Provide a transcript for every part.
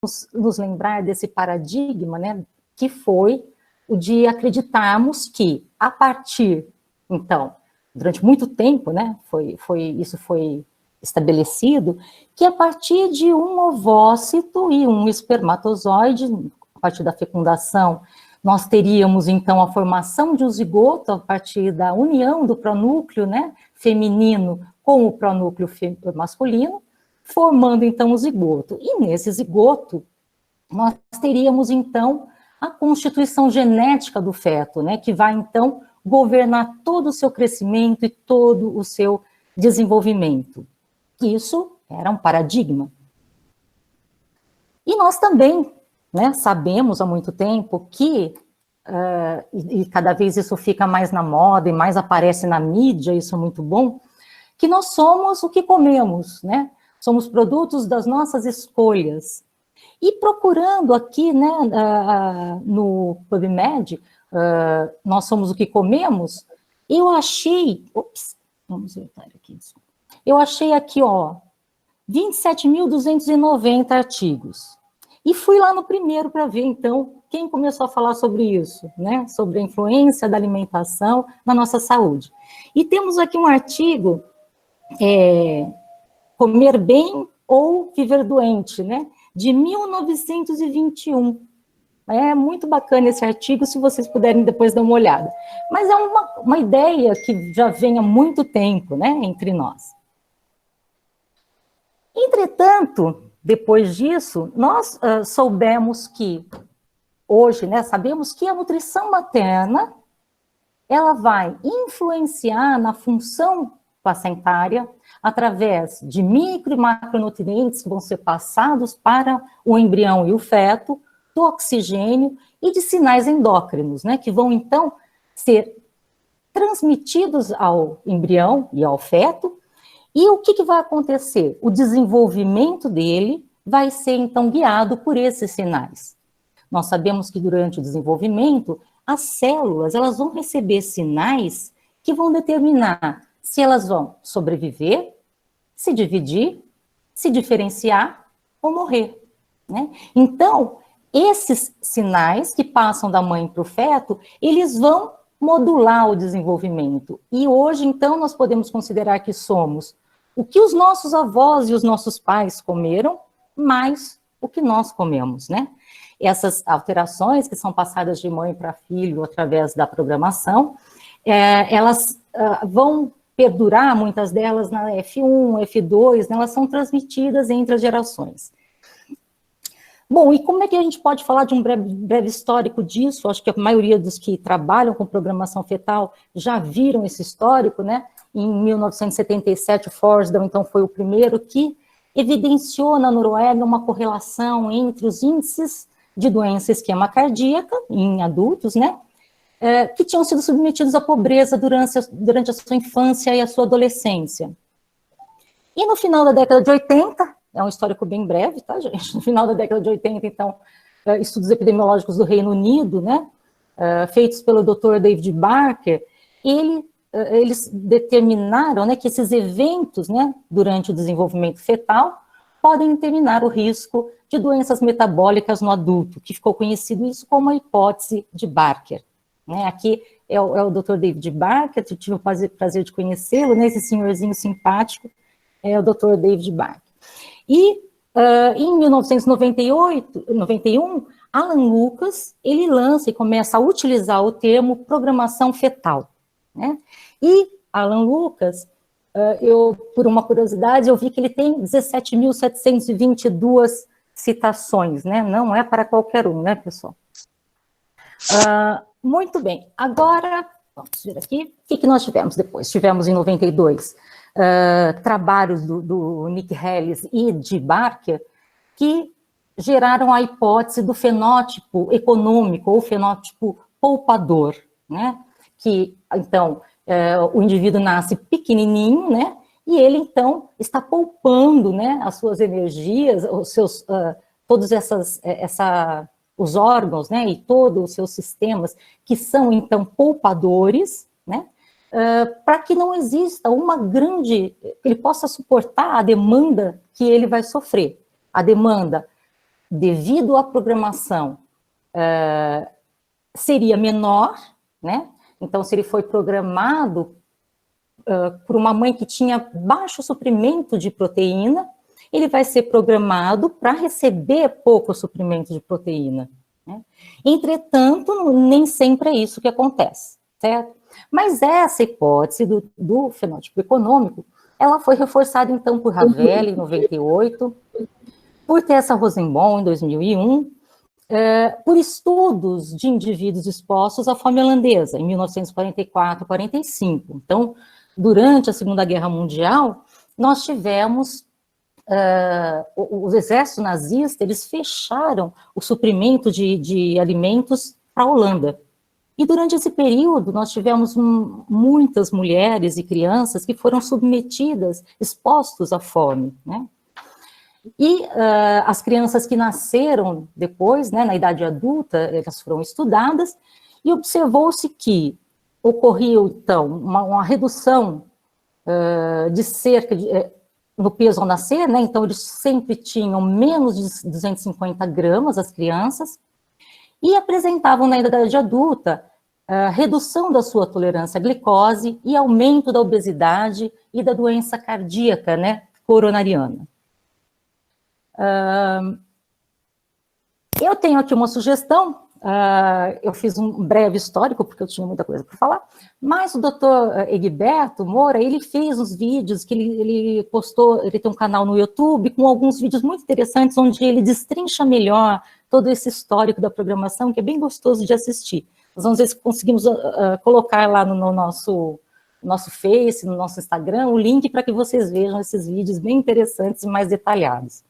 nos lembrar desse paradigma, né, que foi o de acreditarmos que, a partir, então, durante muito tempo, né, isso foi estabelecido, que a partir de um ovócito e um espermatozoide, a partir da fecundação, nós teríamos, então, a formação de um zigoto a partir da união do pronúcleo, né, feminino com o pronúcleo masculino, formando, então, o zigoto. E nesse zigoto, nós teríamos, então, a constituição genética do feto, né, que vai, então, governar todo o seu crescimento e todo o seu desenvolvimento. Isso era um paradigma. E nós também, né, sabemos há muito tempo que, e cada vez isso fica mais na moda e mais aparece na mídia, isso é muito bom, que nós somos o que comemos, né? Somos produtos das nossas escolhas. E procurando aqui, né, no PubMed, nós somos o que comemos, eu achei, vamos voltar aqui, eu achei aqui, ó, 27.290 artigos. E fui lá no primeiro para ver, então, quem começou a falar sobre isso, né, sobre a influência da alimentação na nossa saúde. E temos aqui um artigo, Comer Bem ou Viver Doente, né, de 1921. É muito bacana esse artigo, se vocês puderem depois dar uma olhada. Mas é uma ideia que já vem há muito tempo, né, entre nós. Entretanto, depois disso, nós soubemos que, hoje, né, sabemos que a nutrição materna, ela vai influenciar na função placentária através de micro e macronutrientes que vão ser passados para o embrião e o feto, do oxigênio e de sinais endócrinos, né, que vão, então, ser transmitidos ao embrião e ao feto. E o que vai acontecer? O desenvolvimento dele vai ser, então, guiado por esses sinais. Nós sabemos que durante o desenvolvimento, as células, elas vão receber sinais que vão determinar se elas vão sobreviver, se dividir, se diferenciar ou morrer, né? Então, esses sinais que passam da mãe para o feto, eles vão modular o desenvolvimento. E hoje, então, nós podemos considerar que somos o que os nossos avós e os nossos pais comeram, mais o que nós comemos, né? Essas alterações que são passadas de mãe para filho através da programação, elas vão perdurar, muitas delas na F1, F2, né? Elas são transmitidas entre as gerações. Bom, e como é que a gente pode falar de um breve histórico disso? Acho que a maioria dos que trabalham com programação fetal já viram esse histórico, né? Em 1977, o Forsdale, então, foi o primeiro que evidenciou na Noruega uma correlação entre os índices de doença isquema cardíaca em adultos, né? Que tinham sido submetidos à pobreza durante a sua infância e a sua adolescência. E no final da década de 80, é um histórico bem breve, tá, gente? No final da década de 80, então, estudos epidemiológicos do Reino Unido, né, feitos pelo Dr. David Barker, eles determinaram, né, que esses eventos, né, durante o desenvolvimento fetal podem determinar o risco de doenças metabólicas no adulto, que ficou conhecido isso como a hipótese de Barker. Né? Aqui é o Dr. David Barker, eu tive o prazer de conhecê-lo, né, esse senhorzinho simpático, é o Dr. David Barker. E em 1991, Alan Lucas, ele lança e começa a utilizar o termo programação fetal, né? E Alan Lucas, por uma curiosidade, eu vi que ele tem 17.722 citações, né? Não é para qualquer um, né, pessoal? Muito bem, agora, vamos ver aqui, o que nós tivemos depois? Tivemos em 92 trabalhos do Nick Hellis e de Barker que geraram a hipótese do fenótipo econômico ou fenótipo poupador, né? Que, então, o indivíduo nasce pequenininho, né? E ele, então, está poupando, né, as suas energias, os seus, todos os órgãos, né, e todos os seus sistemas, que são, então, poupadores, né, para que não exista ele possa suportar a demanda que ele vai sofrer. A demanda devido à programação, seria menor, né? Então, se ele foi programado por uma mãe que tinha baixo suprimento de proteína, ele vai ser programado para receber pouco suprimento de proteína, né? Entretanto, nem sempre é isso que acontece, certo? Mas essa hipótese do fenótipo econômico, ela foi reforçada, então, por Ravelli, em 98, por Tessa Rosenbaum, em 2001, por estudos de indivíduos expostos à fome holandesa, em 1944-45. Então, durante a Segunda Guerra Mundial, nós tivemos, os exércitos nazistas, eles fecharam o suprimento de alimentos para a Holanda. E durante esse período, nós tivemos muitas mulheres e crianças que foram submetidas, expostos à fome, né? E as crianças que nasceram depois, né, na idade adulta, elas foram estudadas, e observou-se que ocorria, então, uma redução de cerca de, no peso ao nascer, né, então eles sempre tinham menos de 250 gramas, as crianças, e apresentavam na idade adulta redução da sua tolerância à glicose e aumento da obesidade e da doença cardíaca, né, coronariana. Eu tenho aqui uma sugestão, eu fiz um breve histórico, porque eu tinha muita coisa para falar, mas o doutor Egberto Moura, ele fez uns vídeos que ele postou, ele tem um canal no YouTube, com alguns vídeos muito interessantes, onde ele destrincha melhor todo esse histórico da programação, que é bem gostoso de assistir. Nós vamos ver se conseguimos colocar lá no nosso Face, no nosso Instagram, o link para que vocês vejam esses vídeos bem interessantes e mais detalhados.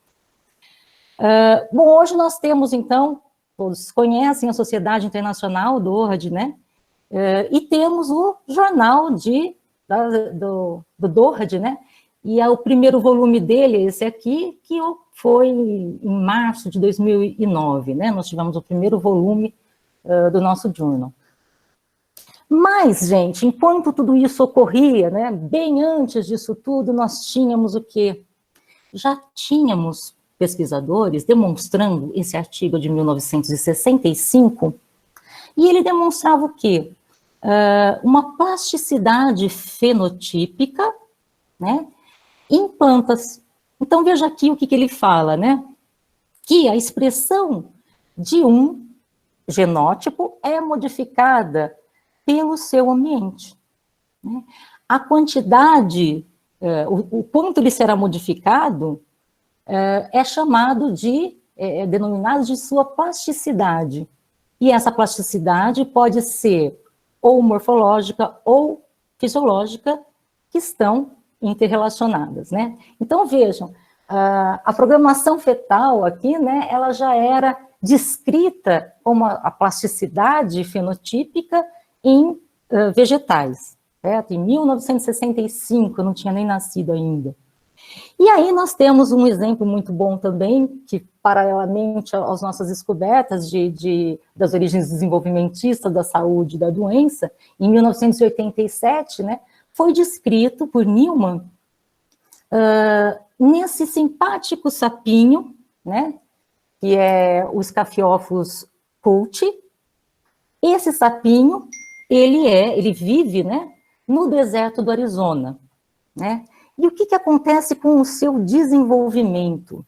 Bom, hoje nós temos, então, todos conhecem a Sociedade Internacional do DOHAD, né? E temos o jornal do DOHAD, né? E o primeiro volume dele, esse aqui, que foi em março de 2009, né? Nós tivemos o primeiro volume do nosso journal. Mas, gente, enquanto tudo isso ocorria, né? Bem antes disso tudo, nós tínhamos o quê? Já tínhamos pesquisadores demonstrando esse artigo de 1965, e ele demonstrava o quê? Uma plasticidade fenotípica, né, em plantas. Então, veja aqui o que ele fala, né? Que a expressão de um genótipo é modificada pelo seu ambiente, né? A quantidade, o quanto ele será modificado, é chamado denominado de sua plasticidade. E essa plasticidade pode ser ou morfológica ou fisiológica, que estão interrelacionadas, né? Então, vejam, a programação fetal aqui, né, ela já era descrita como a plasticidade fenotípica em vegetais, certo? Em 1965, eu não tinha nem nascido ainda. E aí nós temos um exemplo muito bom também, que paralelamente às nossas descobertas das origens desenvolvimentistas da saúde e da doença, em 1987, né, foi descrito por Newman nesse simpático sapinho, né, que é o Scaphiophilus coulti. Esse sapinho, ele vive, né, no deserto do Arizona, né? E o que acontece com o seu desenvolvimento?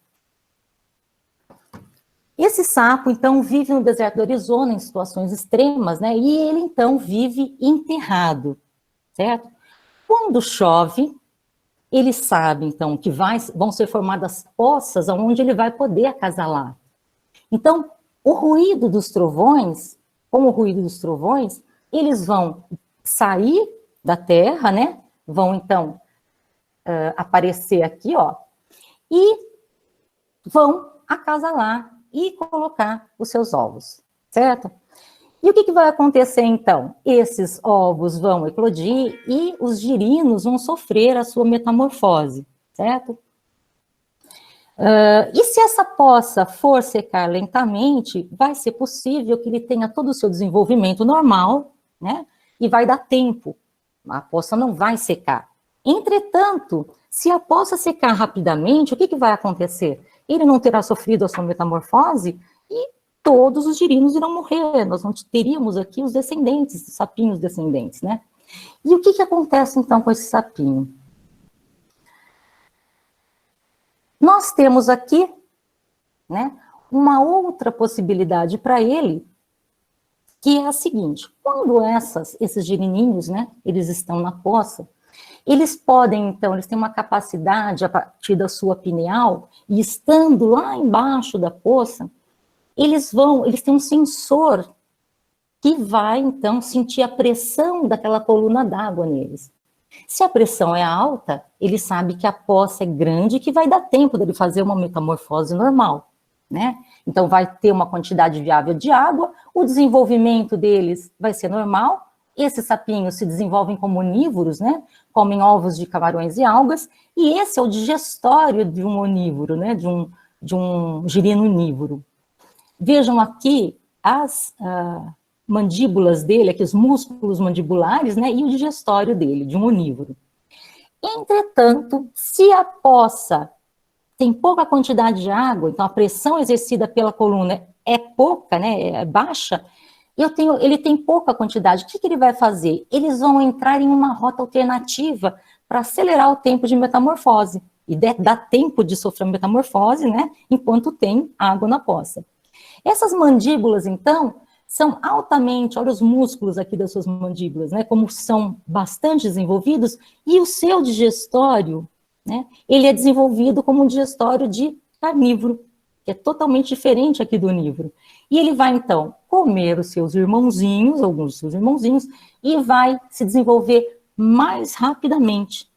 Esse sapo, então, vive no deserto do Arizona, em situações extremas, né? E ele, então, vive enterrado, certo? Quando chove, ele sabe, então, que vão ser formadas poças onde ele vai poder acasalar. Então, o ruído dos trovões, com o ruído dos trovões, eles vão sair da terra, né? Vão, então, aparecer aqui, ó, e vão acasalar e colocar os seus ovos, certo? E o que vai acontecer, então? Esses ovos vão eclodir e os girinos vão sofrer a sua metamorfose, certo? E se essa poça for secar lentamente, vai ser possível que ele tenha todo o seu desenvolvimento normal, né? E vai dar tempo, a poça não vai secar. Entretanto, se a poça secar rapidamente, o que vai acontecer? ele não terá sofrido a sua metamorfose e todos os girinos irão morrer. Nós não teríamos aqui os descendentes, os sapinhos descendentes, né? E o que acontece, então, com esse sapinho? Nós temos aqui, né, uma outra possibilidade para ele, que é a seguinte: quando esses girininhos, né, eles estão na poça, eles podem, então, eles têm uma capacidade, a partir da sua pineal, e estando lá embaixo da poça, eles têm um sensor que vai, então, sentir a pressão daquela coluna d'água neles. Se a pressão é alta, ele sabe que a poça é grande e que vai dar tempo dele fazer uma metamorfose normal, né? Então, vai ter uma quantidade viável de água, o desenvolvimento deles vai ser normal, esses sapinhos se desenvolvem como onívoros, né? Comem ovos de camarões e algas, e esse é o digestório de um onívoro, né? De um girino onívoro. Vejam aqui as mandíbulas dele, aqui os músculos mandibulares, né, e o digestório dele, de um onívoro. Entretanto, se a poça tem pouca quantidade de água, então a pressão exercida pela coluna é pouca, né, é baixa, ele tem pouca quantidade, o que ele vai fazer? Eles vão entrar em uma rota alternativa para acelerar o tempo de metamorfose, e dá tempo de sofrer metamorfose, né, enquanto tem água na poça. Essas mandíbulas, então, são altamente, olha os músculos aqui das suas mandíbulas, né, como são bastante desenvolvidos, e o seu digestório, né, ele é desenvolvido como um digestório de carnívoro, que é totalmente diferente aqui do onívoro. E ele vai, então, comer os seus irmãozinhos, alguns dos seus irmãozinhos, e vai se desenvolver mais rapidamente,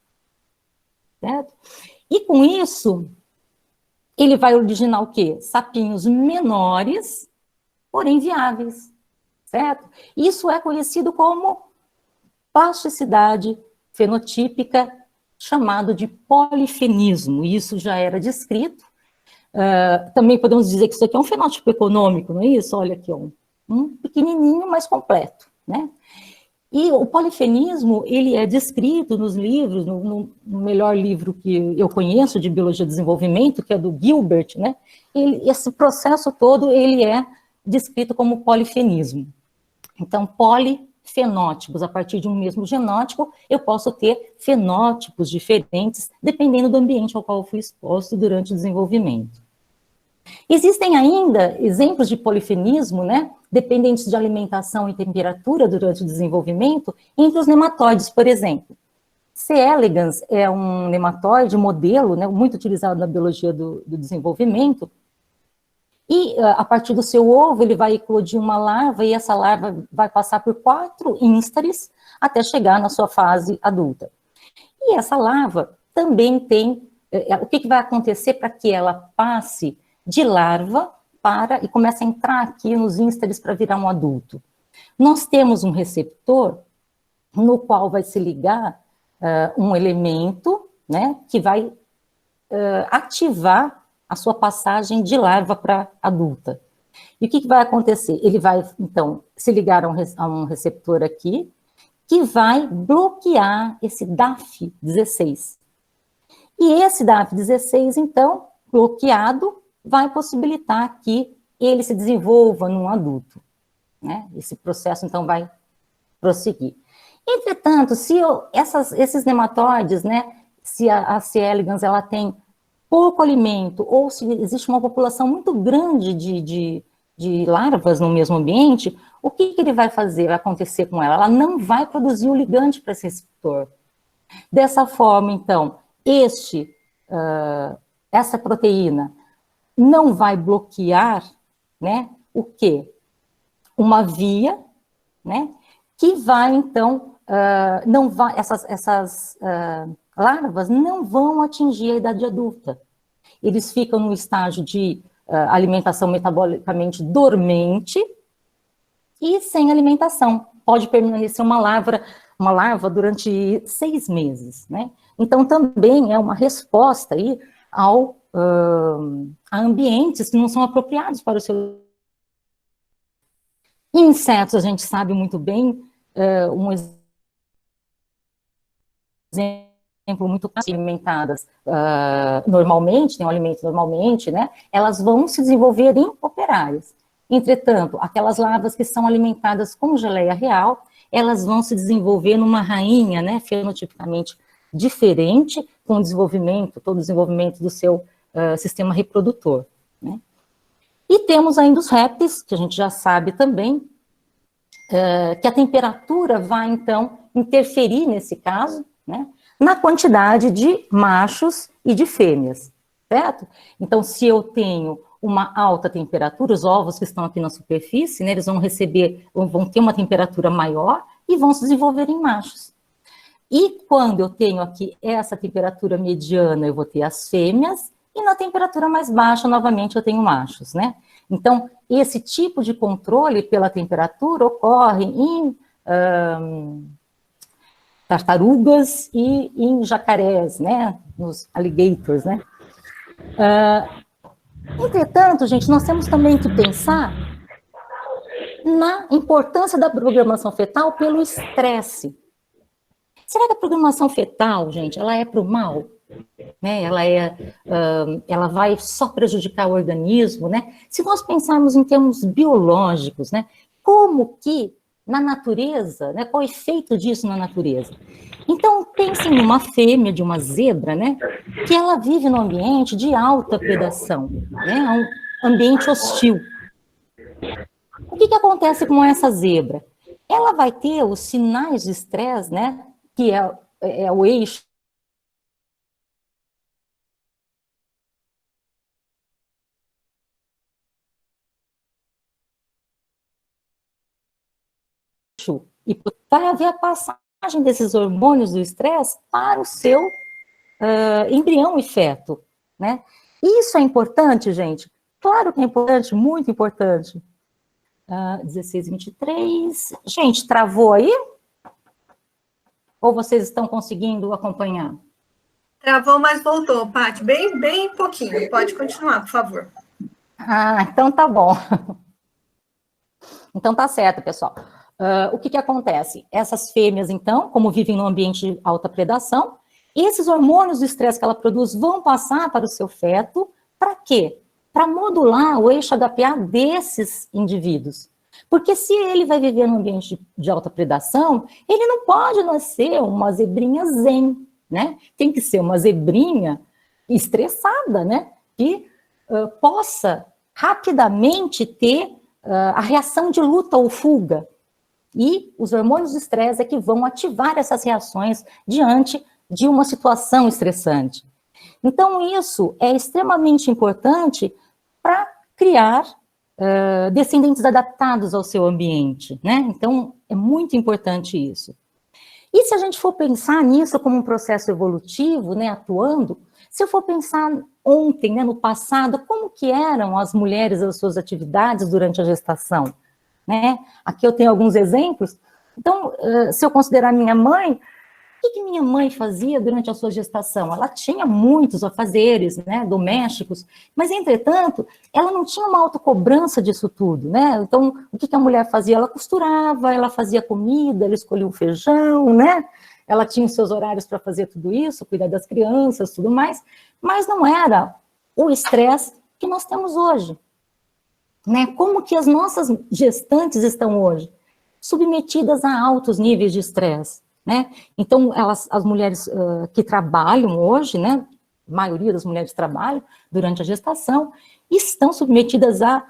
certo? E com isso, ele vai originar o quê? Sapinhos menores, porém viáveis, certo? Isso é conhecido como plasticidade fenotípica, chamado de polifenismo. Isso já era descrito. Também podemos dizer que isso aqui é um fenótipo econômico, não é isso? Olha aqui, um pequenininho, mas completo, né? E o polifenismo, ele é descrito nos livros, no melhor livro que eu conheço de biologia de desenvolvimento, que é do Gilbert, né? Esse processo todo, ele é descrito como polifenismo. Então, polifenótipos, a partir de um mesmo genótipo, eu posso ter fenótipos diferentes, dependendo do ambiente ao qual eu fui exposto durante o desenvolvimento. Existem ainda exemplos de polifenismo, né, dependentes de alimentação e temperatura durante o desenvolvimento, entre os nematóides, por exemplo. C. elegans é um nematóide modelo, né, muito utilizado na biologia do desenvolvimento, e a partir do seu ovo ele vai eclodir uma larva, e essa larva vai passar por 4 instares até chegar na sua fase adulta. E essa larva também tem, o que vai acontecer para que ela passe de larva e comece a entrar aqui nos instares para virar um adulto? Nós temos um receptor no qual vai se ligar um elemento, né, que vai ativar a sua passagem de larva para adulta. E o que vai acontecer? Ele vai, então, se ligar a um receptor aqui, que vai bloquear esse DAF16. E esse DAF16, então, bloqueado, vai possibilitar que ele se desenvolva num adulto, né? Esse processo, então, vai prosseguir. Entretanto, se esses nematóides, né, se a C. elegans, ela tem pouco alimento, ou se existe uma população muito grande de larvas no mesmo ambiente, o que ele vai fazer, vai acontecer com ela? Ela não vai produzir o ligante para esse receptor. Dessa forma, então, essa proteína não vai bloquear, né, o quê? Uma via, né, que vai, então, essas larvas não vão atingir a idade adulta. Eles ficam no estágio de alimentação metabolicamente dormente e sem alimentação. Pode permanecer uma larva durante 6 meses, né? Então, também é uma resposta aí a ambientes que não são apropriados para o seu... Insetos, a gente sabe muito bem, um exemplo muito alimentadas normalmente, tem um alimento normalmente, né, elas vão se desenvolver em operárias. Entretanto, aquelas larvas que são alimentadas com geleia real, elas vão se desenvolver numa rainha, né, fenotipicamente diferente, com o desenvolvimento, todo o desenvolvimento do seu sistema reprodutor, né. E temos ainda os répteis, que a gente já sabe também, que a temperatura vai, então, interferir nesse caso, né, na quantidade de machos e de fêmeas, certo? Então, se eu tenho uma alta temperatura, os ovos que estão aqui na superfície, né, eles vão ter uma temperatura maior e vão se desenvolver em machos. E quando eu tenho aqui essa temperatura mediana, eu vou ter as fêmeas, e na temperatura mais baixa, novamente, eu tenho machos, né? Então, esse tipo de controle pela temperatura ocorre em tartarugas e em jacarés, né? Nos alligators, né? Entretanto, gente, nós temos também que pensar na importância da programação fetal pelo estresse. Será que a programação fetal, gente, ela é para o mal? Né? Ela vai só prejudicar o organismo, né? Se nós pensarmos em termos biológicos, né? Como que na natureza, né? Qual é o efeito disso na natureza? Então, pensem numa fêmea de uma zebra, né? Que ela vive num ambiente de alta predação, né? Um ambiente hostil. O que acontece com essa zebra? Ela vai ter os sinais de estresse, né? Que é o eixo e vai haver a passagem desses hormônios do estresse para o seu embrião e feto, né? Isso é importante, gente? Claro que é importante, muito importante. 16:23. Gente, travou aí? Ou vocês estão conseguindo acompanhar? Travou, mas voltou, Paty. Bem pouquinho. Pode continuar, por favor. Então tá bom. Então tá certo, pessoal. O que acontece? Essas fêmeas, então, como vivem num ambiente de alta predação, esses hormônios do estresse que ela produz vão passar para o seu feto, para quê? Para modular o eixo HPA desses indivíduos. Porque se ele vai viver num ambiente de alta predação, ele não pode nascer uma zebrinha zen, né? Tem que ser uma zebrinha estressada, né? Que possa rapidamente ter a reação de luta ou fuga. E os hormônios do estresse é que vão ativar essas reações diante de uma situação estressante. Então, isso é extremamente importante para criar descendentes adaptados ao seu ambiente, né? Então, é muito importante isso. E se a gente for pensar nisso como um processo evolutivo, né, atuando, se eu for pensar ontem, né, no passado, como que eram as mulheres as suas atividades durante a gestação, né? Aqui eu tenho alguns exemplos. Então, se eu considerar minha mãe, o que minha mãe fazia durante a sua gestação? Ela tinha muitos afazeres, né, domésticos, mas, entretanto, ela não tinha uma autocobrança disso tudo, né? Então, o que a mulher fazia? Ela costurava, ela fazia comida, ela escolhia o feijão, né? Ela tinha os seus horários para fazer tudo isso, cuidar das crianças, tudo mais, mas não era o estresse que nós temos hoje, né? Como que as nossas gestantes estão hoje? Submetidas a altos níveis de estresse. Né? Então, as mulheres que trabalham hoje, né, a maioria das mulheres trabalham durante a gestação, estão submetidas a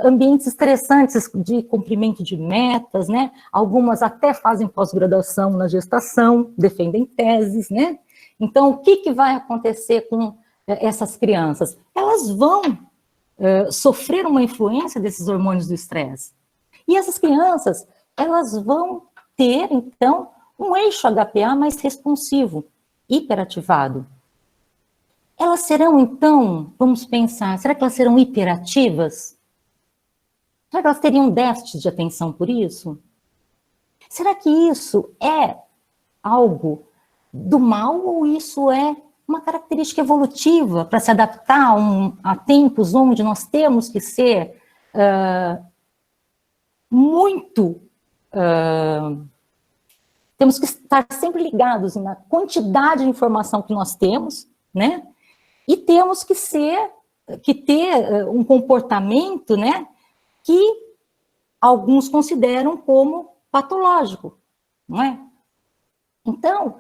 ambientes estressantes de cumprimento de metas, né? Algumas até fazem pós-graduação na gestação, defendem teses, né? Então, o que vai acontecer com essas crianças? Elas vão sofrer uma influência desses hormônios do estresse. E essas crianças, elas vão ter, então, um eixo HPA mais responsivo, hiperativado. Elas serão, então, vamos pensar, será que elas serão hiperativas? Será que elas teriam déficit de atenção por isso? Será que isso é algo do mal ou isso é uma característica evolutiva para se adaptar a tempos onde nós temos que ser temos que estar sempre ligados na quantidade de informação que nós temos, né? E temos que ter um comportamento, né, que alguns consideram como patológico, não é? Então,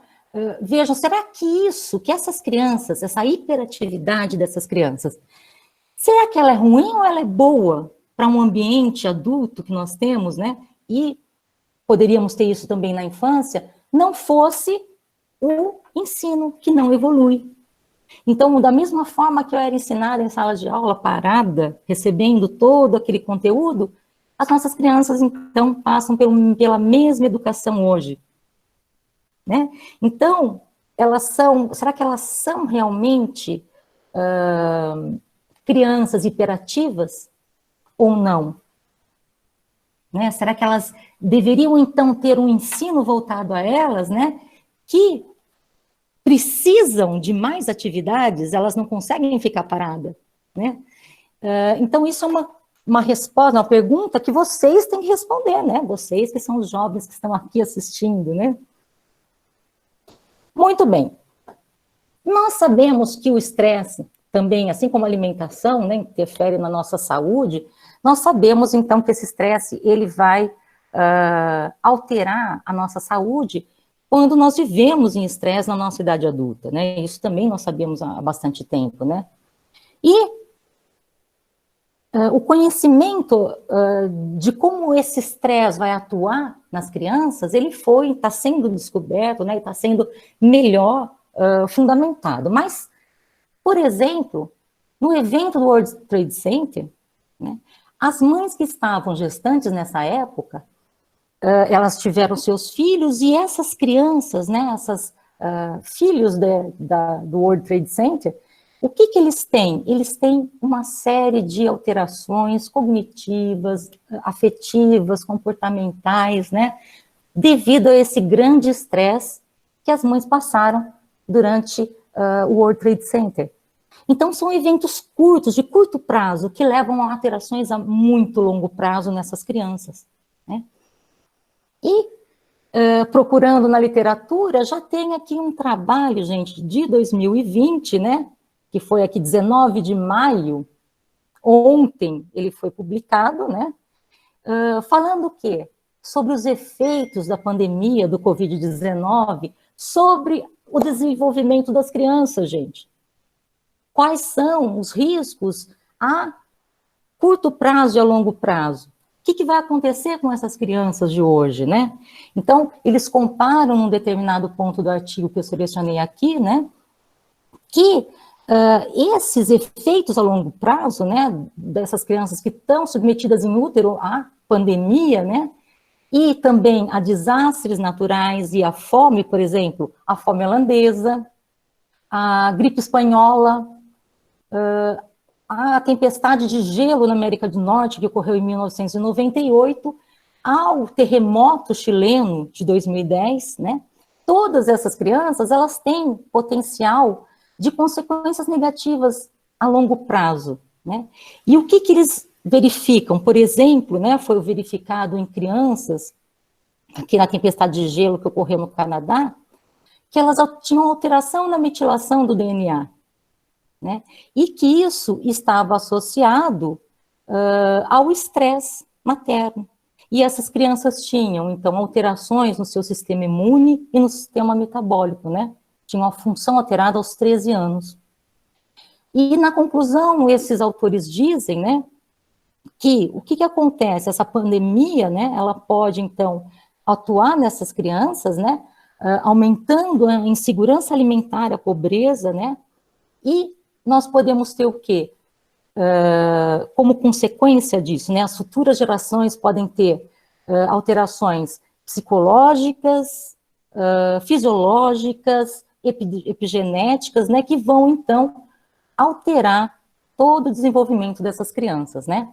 vejam, será que essas crianças, essa hiperatividade dessas crianças, será que ela é ruim ou ela é boa para um ambiente adulto que nós temos, né? E poderíamos ter isso também na infância, não fosse o ensino que não evolui. Então, da mesma forma que eu era ensinada em sala de aula, parada, recebendo todo aquele conteúdo, as nossas crianças, então, passam pela mesma educação hoje, né? Então, será que elas são realmente crianças hiperativas ou não? Né? Será que elas deveriam, então, ter um ensino voltado a elas, né, que precisam de mais atividades, elas não conseguem ficar paradas, né? Então, isso é uma resposta, uma pergunta que vocês têm que responder, né? Vocês que são os jovens que estão aqui assistindo, né? Muito bem. Nós sabemos que o estresse também, assim como a alimentação, né, interfere na nossa saúde, nós sabemos, então, que esse estresse, ele vai alterar a nossa saúde quando nós vivemos em estresse na nossa idade adulta, né? Isso também nós sabemos há bastante tempo, né? E o conhecimento de como esse estresse vai atuar nas crianças, ele está sendo descoberto, né? Está sendo melhor fundamentado. Mas, por exemplo, no evento do World Trade Center, né, as mães que estavam gestantes nessa época, elas tiveram seus filhos, e essas crianças, né, filhos do World Trade Center, o que eles têm? Eles têm uma série de alterações cognitivas, afetivas, comportamentais, né, devido a esse grande estresse que as mães passaram durante o World Trade Center. Então, são eventos curtos, de curto prazo, que levam a alterações a muito longo prazo nessas crianças, né? E, procurando na literatura, já tem aqui um trabalho, gente, de 2020, né, que foi aqui 19 de maio, ontem ele foi publicado, né, falando o quê? Sobre os efeitos da pandemia do Covid-19 sobre o desenvolvimento das crianças, gente. Quais são os riscos a curto prazo e a longo prazo? O que vai acontecer com essas crianças de hoje, né? Então, eles comparam num determinado ponto do artigo que eu selecionei aqui, né, que esses efeitos a longo prazo, né, dessas crianças que estão submetidas em útero à pandemia, né, e também a desastres naturais e a fome, por exemplo, a fome holandesa, a gripe espanhola, a tempestade de gelo na América do Norte, que ocorreu em 1998, ao terremoto chileno de 2010, né? Todas essas crianças, elas têm potencial de consequências negativas a longo prazo, né? E o que eles verificam? Por exemplo, né, foi verificado em crianças, aqui na tempestade de gelo que ocorreu no Canadá, que elas tinham alteração na metilação do DNA, né? E que isso estava associado ao estresse materno. E essas crianças tinham, então, alterações no seu sistema imune e no sistema metabólico, né? Tinham a função alterada aos 13 anos. E, na conclusão, esses autores dizem, né, que o que acontece? Essa pandemia, né, ela pode, então, atuar nessas crianças, né, aumentando a insegurança alimentar, a pobreza, né, e nós podemos ter o quê? Como consequência disso, né, as futuras gerações podem ter alterações psicológicas, fisiológicas, epigenéticas, né, que vão, então, alterar todo o desenvolvimento dessas crianças, né.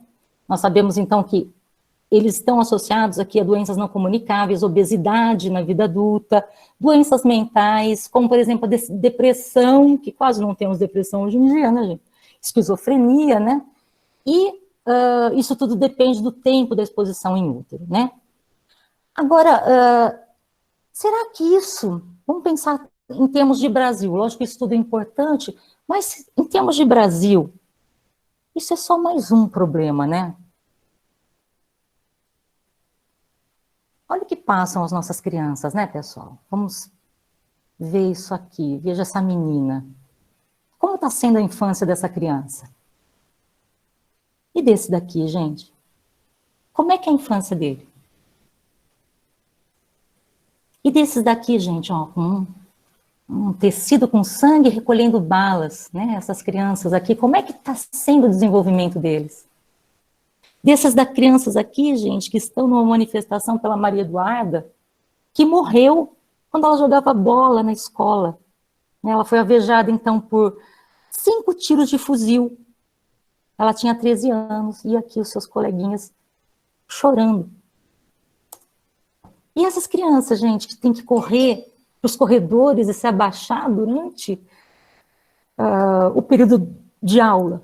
Nós sabemos, então, que eles estão associados aqui a doenças não comunicáveis, obesidade na vida adulta, doenças mentais, como, por exemplo, a depressão, que quase não temos depressão hoje em dia, né, gente? Esquizofrenia, né? E isso tudo depende do tempo da exposição em útero, né? Agora, será que isso, vamos pensar em termos de Brasil, lógico que isso tudo é importante, mas em termos de Brasil, isso é só mais um problema, né? Olha o que passam as nossas crianças, né, pessoal? Vamos ver isso aqui, veja essa menina. Como está sendo a infância dessa criança? E desse daqui, gente? Como é que é a infância dele? E desses daqui, gente, ó, com um tecido com sangue recolhendo balas, né? Essas crianças aqui, como é que está sendo o desenvolvimento deles? Dessas da crianças aqui, gente, que estão numa manifestação pela Maria Eduarda, que morreu quando ela jogava bola na escola. Ela foi alvejada, então, por 5 tiros de fuzil. Ela tinha 13 anos, e aqui os seus coleguinhas chorando. E essas crianças, gente, que tem que correr para os corredores e se abaixar durante o período de aula.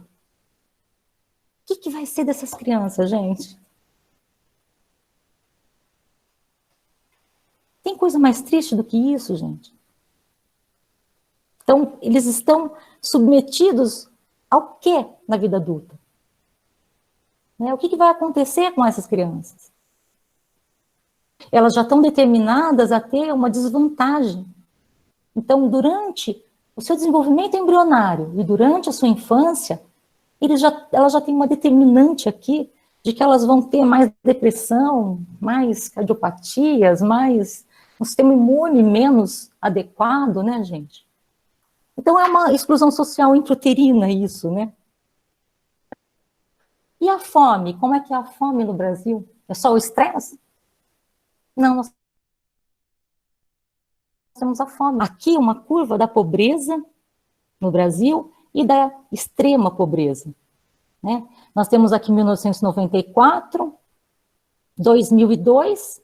O que vai ser dessas crianças, gente? Tem coisa mais triste do que isso, gente? Então, eles estão submetidos ao quê na vida adulta? O que vai acontecer com essas crianças? Elas já estão determinadas a ter uma desvantagem. Então, durante o seu desenvolvimento embrionário e durante a sua infância, elas já têm uma determinante aqui de que elas vão ter mais depressão, mais cardiopatias, mais um sistema imune menos adequado, né, gente? Então, é uma exclusão social intrauterina isso, né? E a fome? Como é que é a fome no Brasil? É só o estresse? Não, nós temos a fome. Aqui, uma curva da pobreza no Brasil e da extrema pobreza. Né? Nós temos aqui 1994, 2002,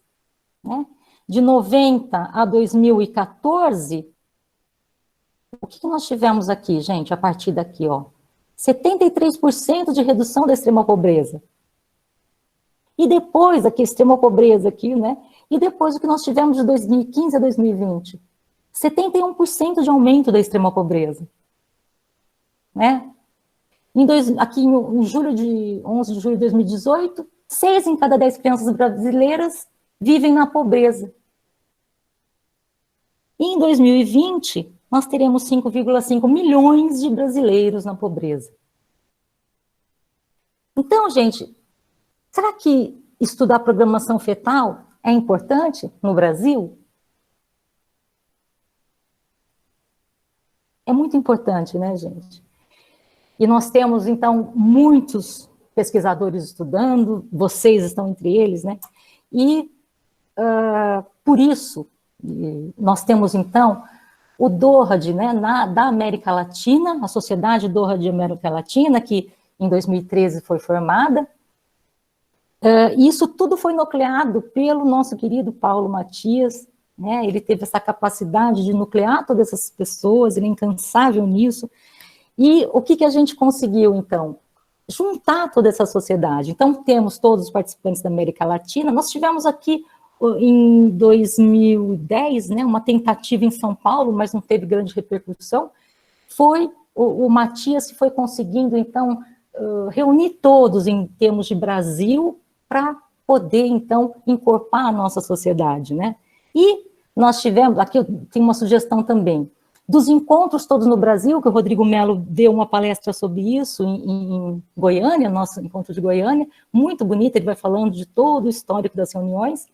né? De 90 a 2014, o que nós tivemos aqui, gente, a partir daqui, ó? 73% de redução da extrema pobreza. E depois, aqui, extrema pobreza aqui, né? E depois o que nós tivemos de 2015 a 2020? 71% de aumento da extrema pobreza. Né? Aqui em julho 11 de julho de 2018, 6 em cada 10 crianças brasileiras vivem na pobreza. E em 2020, nós teremos 5,5 milhões de brasileiros na pobreza. Então, gente, será que estudar programação fetal é importante no Brasil? É muito importante, né, gente? E nós temos, então, muitos pesquisadores estudando, vocês estão entre eles, né? E, por isso, nós temos, então, o DORAD, né, da América Latina, a Sociedade DORAD de América Latina, que em 2013 foi formada. E isso tudo foi nucleado pelo nosso querido Paulo Matias, né? Ele teve essa capacidade de nuclear todas essas pessoas, ele é incansável nisso. E o que a gente conseguiu, então? Juntar toda essa sociedade. Então, temos todos os participantes da América Latina. Nós tivemos aqui, em 2010, né, uma tentativa em São Paulo, mas não teve grande repercussão. Foi o Matias que foi conseguindo, então, reunir todos em termos de Brasil para poder, então, incorporar a nossa sociedade, né? E nós tivemos, aqui tem uma sugestão também, dos encontros todos no Brasil, que o Rodrigo Mello deu uma palestra sobre isso em Goiânia, nosso encontro de Goiânia, muito bonito, ele vai falando de todo o histórico das reuniões,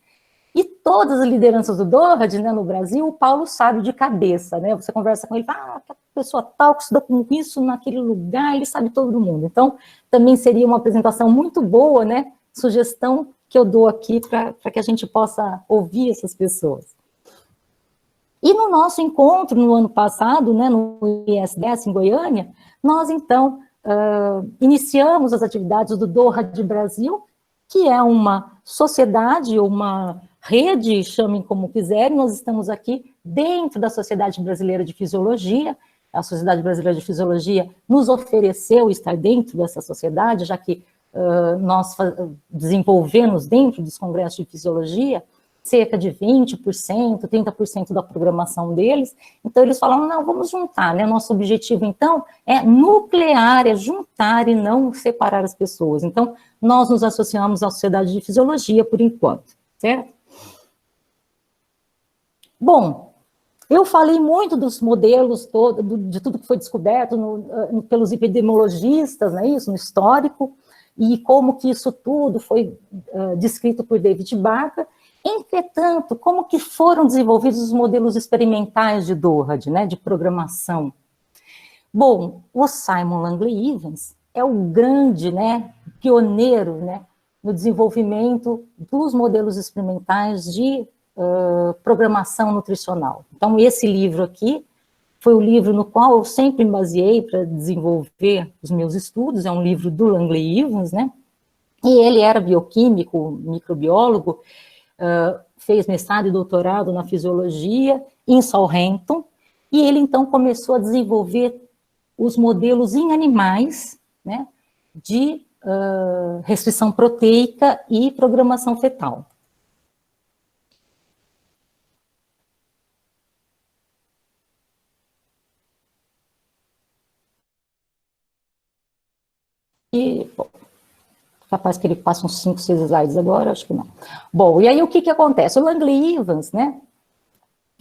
e todas as lideranças do DORAD, né, no Brasil, o Paulo sabe de cabeça, né, você conversa com ele, a pessoa tal que estuda com isso naquele lugar, ele sabe todo mundo. Então, também seria uma apresentação muito boa, né, sugestão que eu dou aqui para que a gente possa ouvir essas pessoas. E no nosso encontro, no ano passado, né, no ISDS, em Goiânia, nós, então, iniciamos as atividades do DORAD Brasil, que é uma sociedade, uma rede, chamem como quiserem, nós estamos aqui dentro da Sociedade Brasileira de Fisiologia. A Sociedade Brasileira de Fisiologia nos ofereceu estar dentro dessa sociedade, já que nós desenvolvemos dentro dos congressos de fisiologia, cerca de 20%, 30% da programação deles. Então, eles falaram, não, vamos juntar, né? Nosso objetivo, então, é nuclear, é juntar e não separar as pessoas. Então, nós nos associamos à Sociedade de Fisiologia, por enquanto, certo? Bom, eu falei muito dos modelos, de tudo que foi descoberto pelos epidemiologistas, né, isso, no histórico, e como que isso tudo foi descrito por David Barker. Entretanto, como que foram desenvolvidos os modelos experimentais de Doherty, né, de programação? Bom, o Simon Langley Evans é o grande, né, pioneiro, né, no desenvolvimento dos modelos experimentais de programação nutricional. Então, esse livro aqui foi o livro no qual eu sempre me baseei para desenvolver os meus estudos, é um livro do Langley Evans, né, e ele era bioquímico, microbiólogo, fez mestrado e doutorado na fisiologia em Southampton, e ele então começou a desenvolver os modelos em animais, né, de restrição proteica e programação fetal. E, bom, capaz que ele passe uns 5, 6 slides agora, acho que não. Bom, e aí o que que acontece? O Langley Evans, né,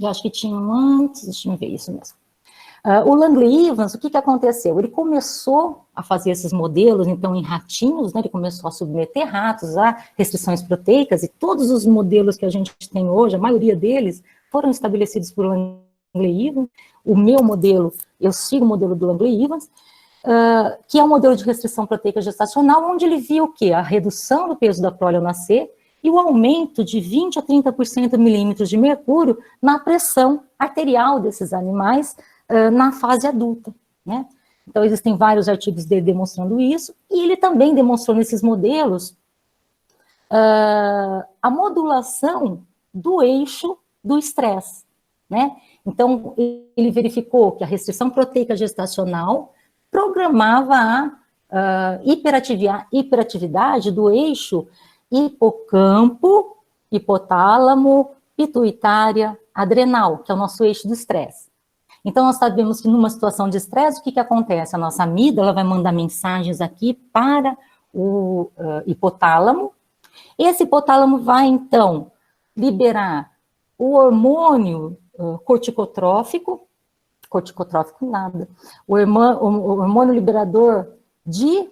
eu acho que tinha um antes, deixa eu ver isso mesmo. O Langley Evans, o que que aconteceu? Ele começou a fazer esses modelos, então, em ratinhos, né, ele começou a submeter ratos a restrições proteicas, e todos os modelos que a gente tem hoje, a maioria deles, foram estabelecidos por Langley Evans. O meu modelo, eu sigo o modelo do Langley Evans, que é um modelo de restrição proteica gestacional, onde ele viu o quê? A redução do peso da prole ao nascer e o aumento de 20 a 30% milímetros de mercúrio na pressão arterial desses animais na fase adulta, né? Então, existem vários artigos dele demonstrando isso, e ele também demonstrou nesses modelos a modulação do eixo do estresse, né? Então, ele verificou que a restrição proteica gestacional programava a hiperatividade do eixo hipocampo, hipotálamo, pituitária, adrenal, que é o nosso eixo do estresse. Então, nós sabemos que numa situação de estresse, o que que acontece? A nossa amígdala vai mandar mensagens aqui para o hipotálamo. Esse hipotálamo vai, então, liberar o hormônio corticotrófico nada, o hormônio liberador de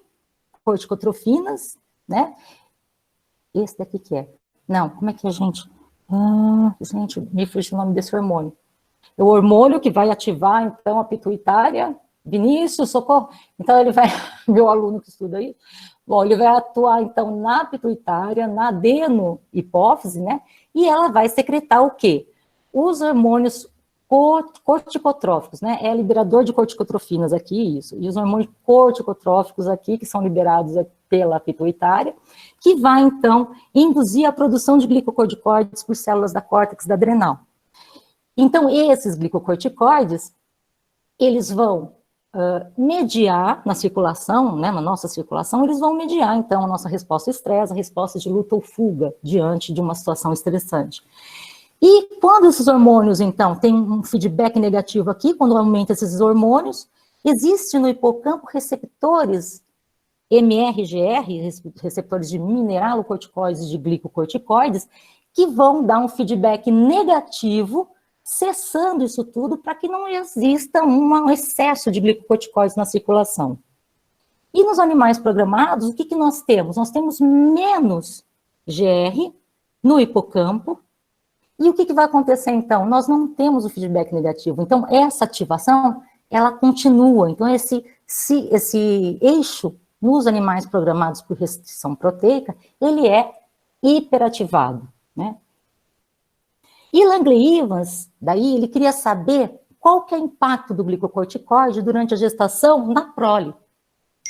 corticotrofinas, né? Esse daqui que é? Não, como é que a gente... gente, me fugiu o nome desse hormônio. É o hormônio que vai ativar, então, a pituitária. Vinícius, socorro. Então, ele vai... Meu aluno que estuda aí. Bom, ele vai atuar, então, na pituitária, na adenohipófise, né? E ela vai secretar o quê? Os hormônios corticotróficos, né? É liberador de corticotrofinas aqui, isso. E os hormônios corticotróficos aqui, que são liberados pela pituitária, que vai, então, induzir a produção de glicocorticoides por células da córtex da adrenal. Então, esses glicocorticoides, eles vão mediar na circulação, né, na nossa circulação, eles vão mediar, então, a nossa resposta ao estresse, a resposta de luta ou fuga diante de uma situação estressante. E quando esses hormônios, então, tem um feedback negativo aqui, quando aumenta esses hormônios, existe no hipocampo receptores MRGR, receptores de mineralocorticoides e de glicocorticoides, que vão dar um feedback negativo, cessando isso tudo para que não exista um excesso de glicocorticoides na circulação. E nos animais programados, o que que nós temos? Nós temos menos GR no hipocampo. E o que que vai acontecer, então? Nós não temos o feedback negativo. Então, essa ativação, ela continua. Então, esse eixo, nos animais programados por restrição proteica, ele é hiperativado, né? E Langley Evans, daí, ele queria saber qual que é o impacto do glicocorticoide durante a gestação na prole,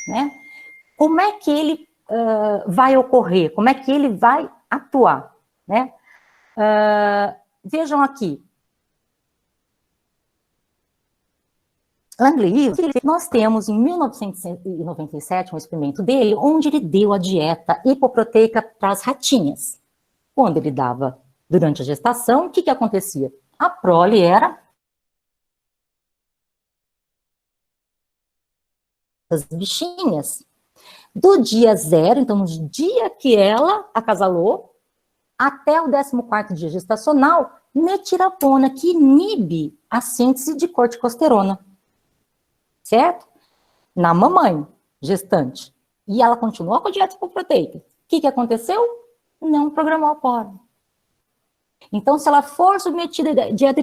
né? Como é que ele vai ocorrer? Como é que ele vai atuar, né? Vejam aqui. Langley Evans, nós temos em 1997 um experimento dele, onde ele deu a dieta hipoproteica para as ratinhas. Quando ele dava durante a gestação, o que acontecia? A prole era as bichinhas. Do dia 0, então no dia que ela acasalou, até o 14º dia gestacional, metilapona, que inibe a síntese de corticosterona. Certo? Na mamãe gestante. E ela continuou com a dieta hipoproteica. O que aconteceu? Não programou a prole. Então, se ela for submetida à dieta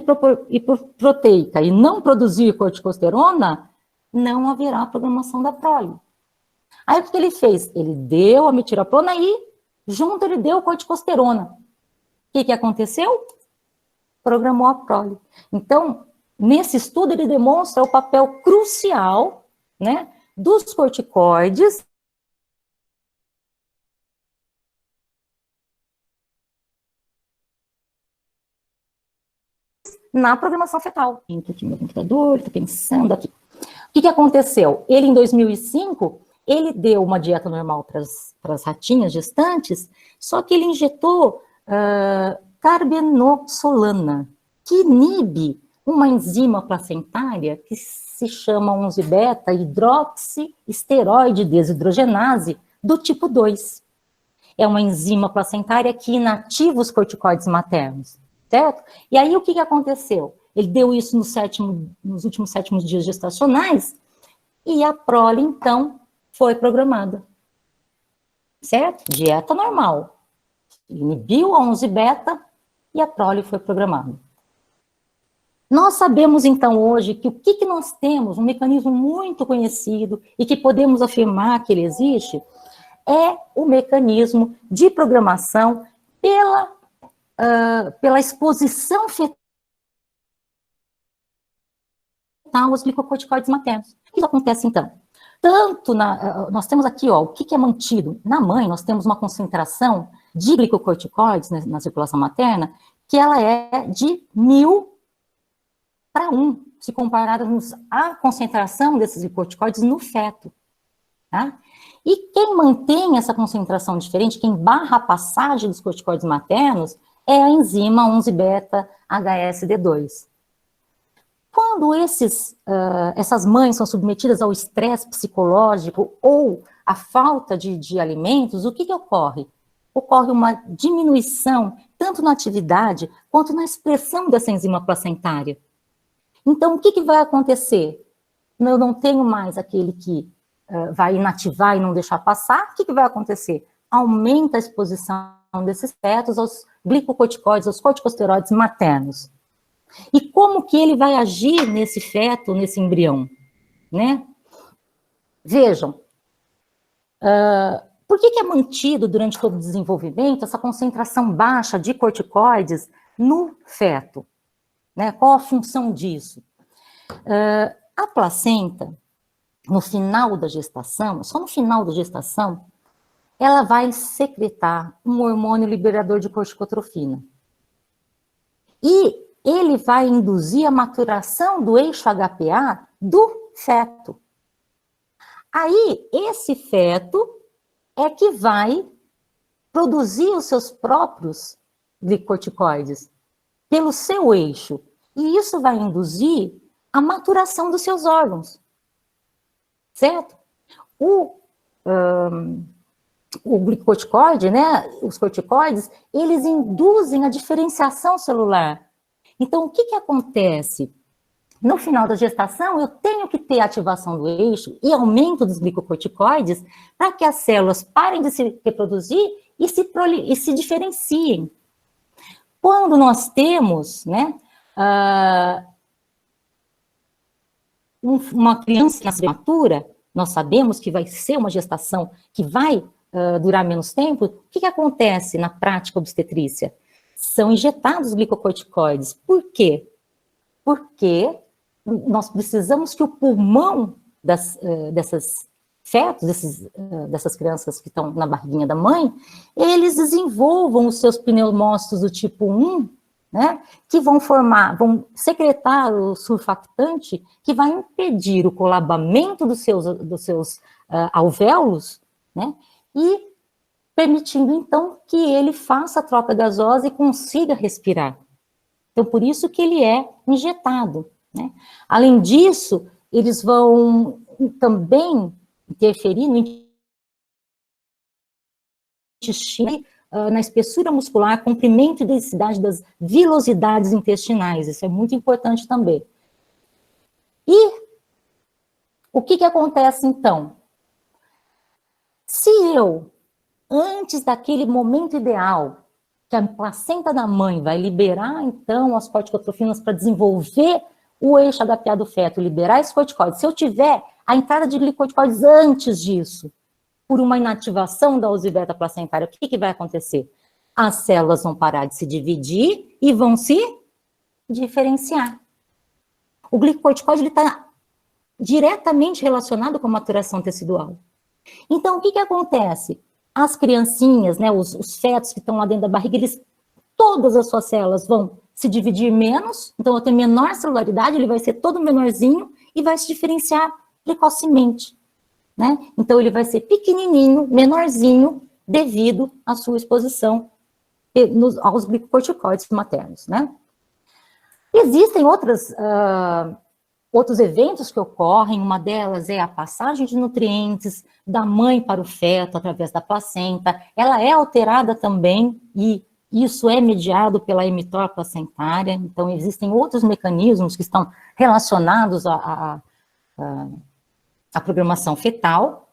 hipoproteica e não produzir corticosterona, não haverá programação da prole. Aí, o que ele fez? Ele deu a metilapona e, junto, ele deu corticosterona. O que aconteceu? Programou a prole. Então, nesse estudo, ele demonstra o papel crucial, né, dos corticoides na programação fetal. Entra aqui no meu computador, estou pensando aqui. O que aconteceu? Ele, em 2005, ele deu uma dieta normal para as ratinhas gestantes, só que ele injetou carbenoxolana, que inibe uma enzima placentária que se chama 11-beta hidroxiesteroide desidrogenase do tipo 2. É uma enzima placentária que inativa os corticoides maternos, certo? E aí, o que aconteceu? Ele deu isso nos últimos 7 dias gestacionais e a prole, então, foi programada. Certo? Dieta normal. Inibiu a 11-beta e a prole foi programada. Nós sabemos, então, hoje, que o que nós temos, um mecanismo muito conhecido e que podemos afirmar que ele existe, é o mecanismo de programação pela exposição fetal aos glicocorticoides maternos. O que acontece, então? Nós temos aqui, ó, o que é mantido? Na mãe, nós temos uma concentração de glicocorticoides na circulação materna, que ela é de 1000/1, se compararmos à concentração desses glicocorticoides no feto. Tá? E quem mantém essa concentração diferente, quem barra a passagem dos corticoides maternos, é a enzima 11-beta HSD2. Quando essas mães são submetidas ao estresse psicológico ou à falta de alimentos, o que ocorre? Ocorre uma diminuição, tanto na atividade, quanto na expressão dessa enzima placentária. Então, o que vai acontecer? Eu não tenho mais aquele que vai inativar e não deixar passar. O que vai acontecer? Aumenta a exposição desses fetos aos glicocorticoides, aos corticosteroides maternos. E como que ele vai agir nesse feto, nesse embrião? Né? Vejam, por que é mantido durante todo o desenvolvimento essa concentração baixa de corticoides no feto? Né? Qual a função disso? A placenta, no final da gestação, só no final da gestação, ela vai secretar um hormônio liberador de corticotrofina. E ele vai induzir a maturação do eixo HPA do feto. Aí, esse feto é que vai produzir os seus próprios glicocorticoides pelo seu eixo. E isso vai induzir a maturação dos seus órgãos. Certo? O glicocorticoide, né, os corticoides, eles induzem a diferenciação celular. Então, o que acontece? No final da gestação, eu tenho que ter ativação do eixo e aumento dos glicocorticoides para que as células parem de se reproduzir e se diferenciem. Quando nós temos, né, uma criança prematura, nós sabemos que vai ser uma gestação que vai durar menos tempo, o que acontece na prática obstetrícia? São injetados glicocorticoides. Por quê? Porque nós precisamos que o pulmão dessas fetos, dessas crianças que estão na barriguinha da mãe, eles desenvolvam os seus pneumócitos do tipo 1, né, que vão secretar o surfactante que vai impedir o colabamento dos seus alvéolos, né, e permitindo, então, que ele faça a troca gasosa e consiga respirar. Então, por isso que ele é injetado, né? Além disso, eles vão também interferir no intestino, na espessura muscular, comprimento e densidade das vilosidades intestinais. Isso é muito importante também. E o que acontece, então? Se eu, antes daquele momento ideal, que a placenta da mãe vai liberar, então, as corticotrofinas para desenvolver o eixo HPA do feto, liberar esse corticoide, se eu tiver a entrada de glicocorticoides antes disso, por uma inativação da osiverta placentária, o que vai acontecer? As células vão parar de se dividir e vão se diferenciar. O glicocorticoide está diretamente relacionado com a maturação tecidual. Então, o que acontece? As criancinhas, né, os fetos que estão lá dentro da barriga, todas as suas células vão se dividir menos, então eu tenho menor celularidade, ele vai ser todo menorzinho e vai se diferenciar precocemente, né? Então ele vai ser pequenininho, menorzinho, devido à sua exposição aos glicocorticoides maternos, né? Existem outros eventos que ocorrem, uma delas é a passagem de nutrientes da mãe para o feto através da placenta, ela é alterada também e isso é mediado pela emitora placentária, então existem outros mecanismos que estão relacionados à programação fetal,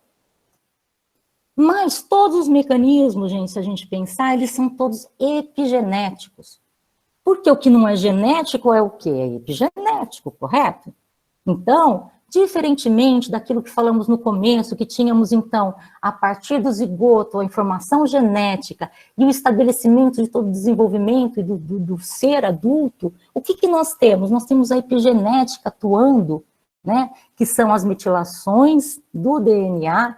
mas todos os mecanismos, gente, se a gente pensar, eles são todos epigenéticos, porque o que não é genético é o quê? É epigenético, correto? Então, diferentemente daquilo que falamos no começo, que tínhamos, então, a partir do zigoto, a informação genética e o estabelecimento de todo o desenvolvimento do ser adulto, o que nós temos? Nós temos a epigenética atuando, né, que são as metilações do DNA,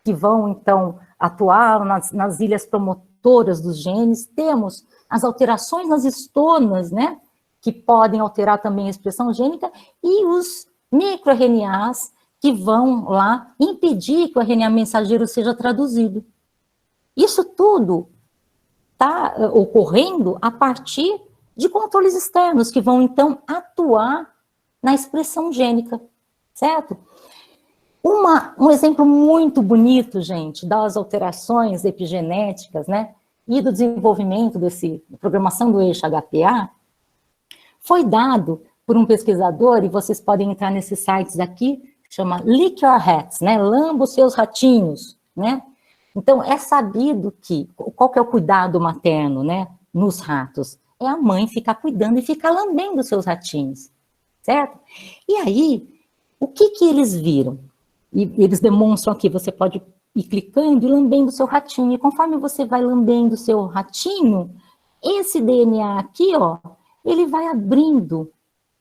que vão, então, atuar nas ilhas promotoras dos genes, temos as alterações nas histonas, né, que podem alterar também a expressão gênica, e os microRNAs que vão lá impedir que o RNA mensageiro seja traduzido. Isso tudo está ocorrendo a partir de controles externos, que vão, então, atuar na expressão gênica, certo? Um exemplo muito bonito, gente, das alterações epigenéticas, né, e do desenvolvimento da programação do eixo HPA, foi dado por um pesquisador, e vocês podem entrar nesses sites aqui, que chama Lick Your Rats, né, lamba os seus ratinhos, né. Então, é sabido que, qual que é o cuidado materno, né, nos ratos? É a mãe ficar cuidando e ficar lambendo os seus ratinhos, certo? E aí, o que eles viram? E eles demonstram aqui, você pode ir clicando e lambendo o seu ratinho, e conforme você vai lambendo o seu ratinho, esse DNA aqui, ó, ele vai abrindo,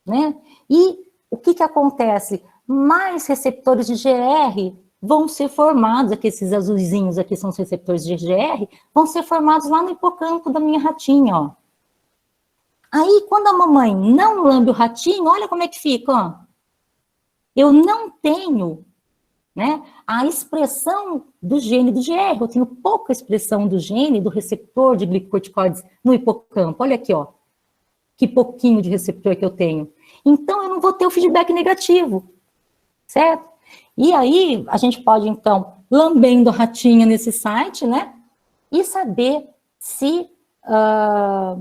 né? E o que acontece? Mais receptores de GR vão ser formados, aqui esses azulzinhos aqui são os receptores de GR, vão ser formados lá no hipocampo da minha ratinha, ó. Aí, quando a mamãe não lambe o ratinho, olha como é que fica, ó. Eu não tenho, né, a expressão do gene do GR, eu tenho pouca expressão do gene, do receptor de glicocorticoides no hipocampo. Olha aqui, ó, que pouquinho de receptor que eu tenho. Então, eu não vou ter o feedback negativo, certo? E aí, a gente pode, então, lambendo a ratinha nesse site, né, e saber se, a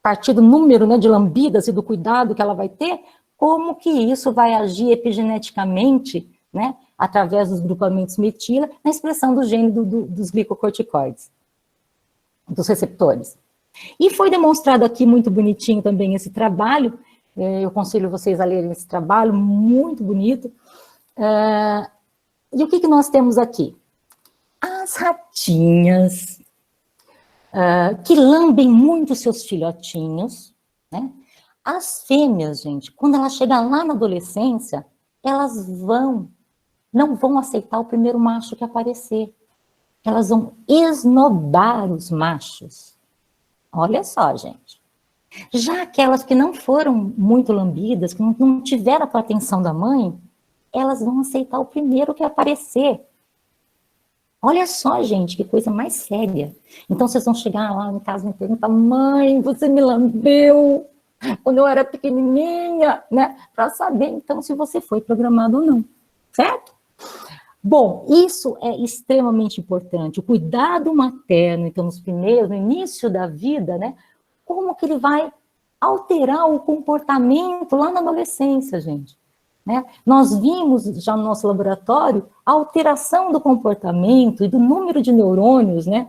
partir do número, né, de lambidas e do cuidado que ela vai ter, como que isso vai agir epigeneticamente, né, através dos grupamentos metila, na expressão do gene dos glicocorticoides, dos receptores. E foi demonstrado aqui muito bonitinho também esse trabalho, eu aconselho vocês a lerem esse trabalho, muito bonito. E o que nós temos aqui? As ratinhas que lambem muito seus filhotinhos, né? As fêmeas, gente, quando elas chegam lá na adolescência, elas não vão aceitar o primeiro macho que aparecer. Elas vão esnobar os machos. Olha só, gente. Já aquelas que não foram muito lambidas, que não tiveram a atenção da mãe, elas vão aceitar o primeiro que aparecer. Olha só, gente, que coisa mais séria. Então, vocês vão chegar lá em casa e perguntar, mãe, você me lambeu quando eu era pequenininha, né? Para saber, então, se você foi programado ou não, certo? Bom, isso é extremamente importante. O cuidado materno, então, no início da vida, né? Como que ele vai alterar o comportamento lá na adolescência, gente? Né? Nós vimos já no nosso laboratório a alteração do comportamento e do número de neurônios, né?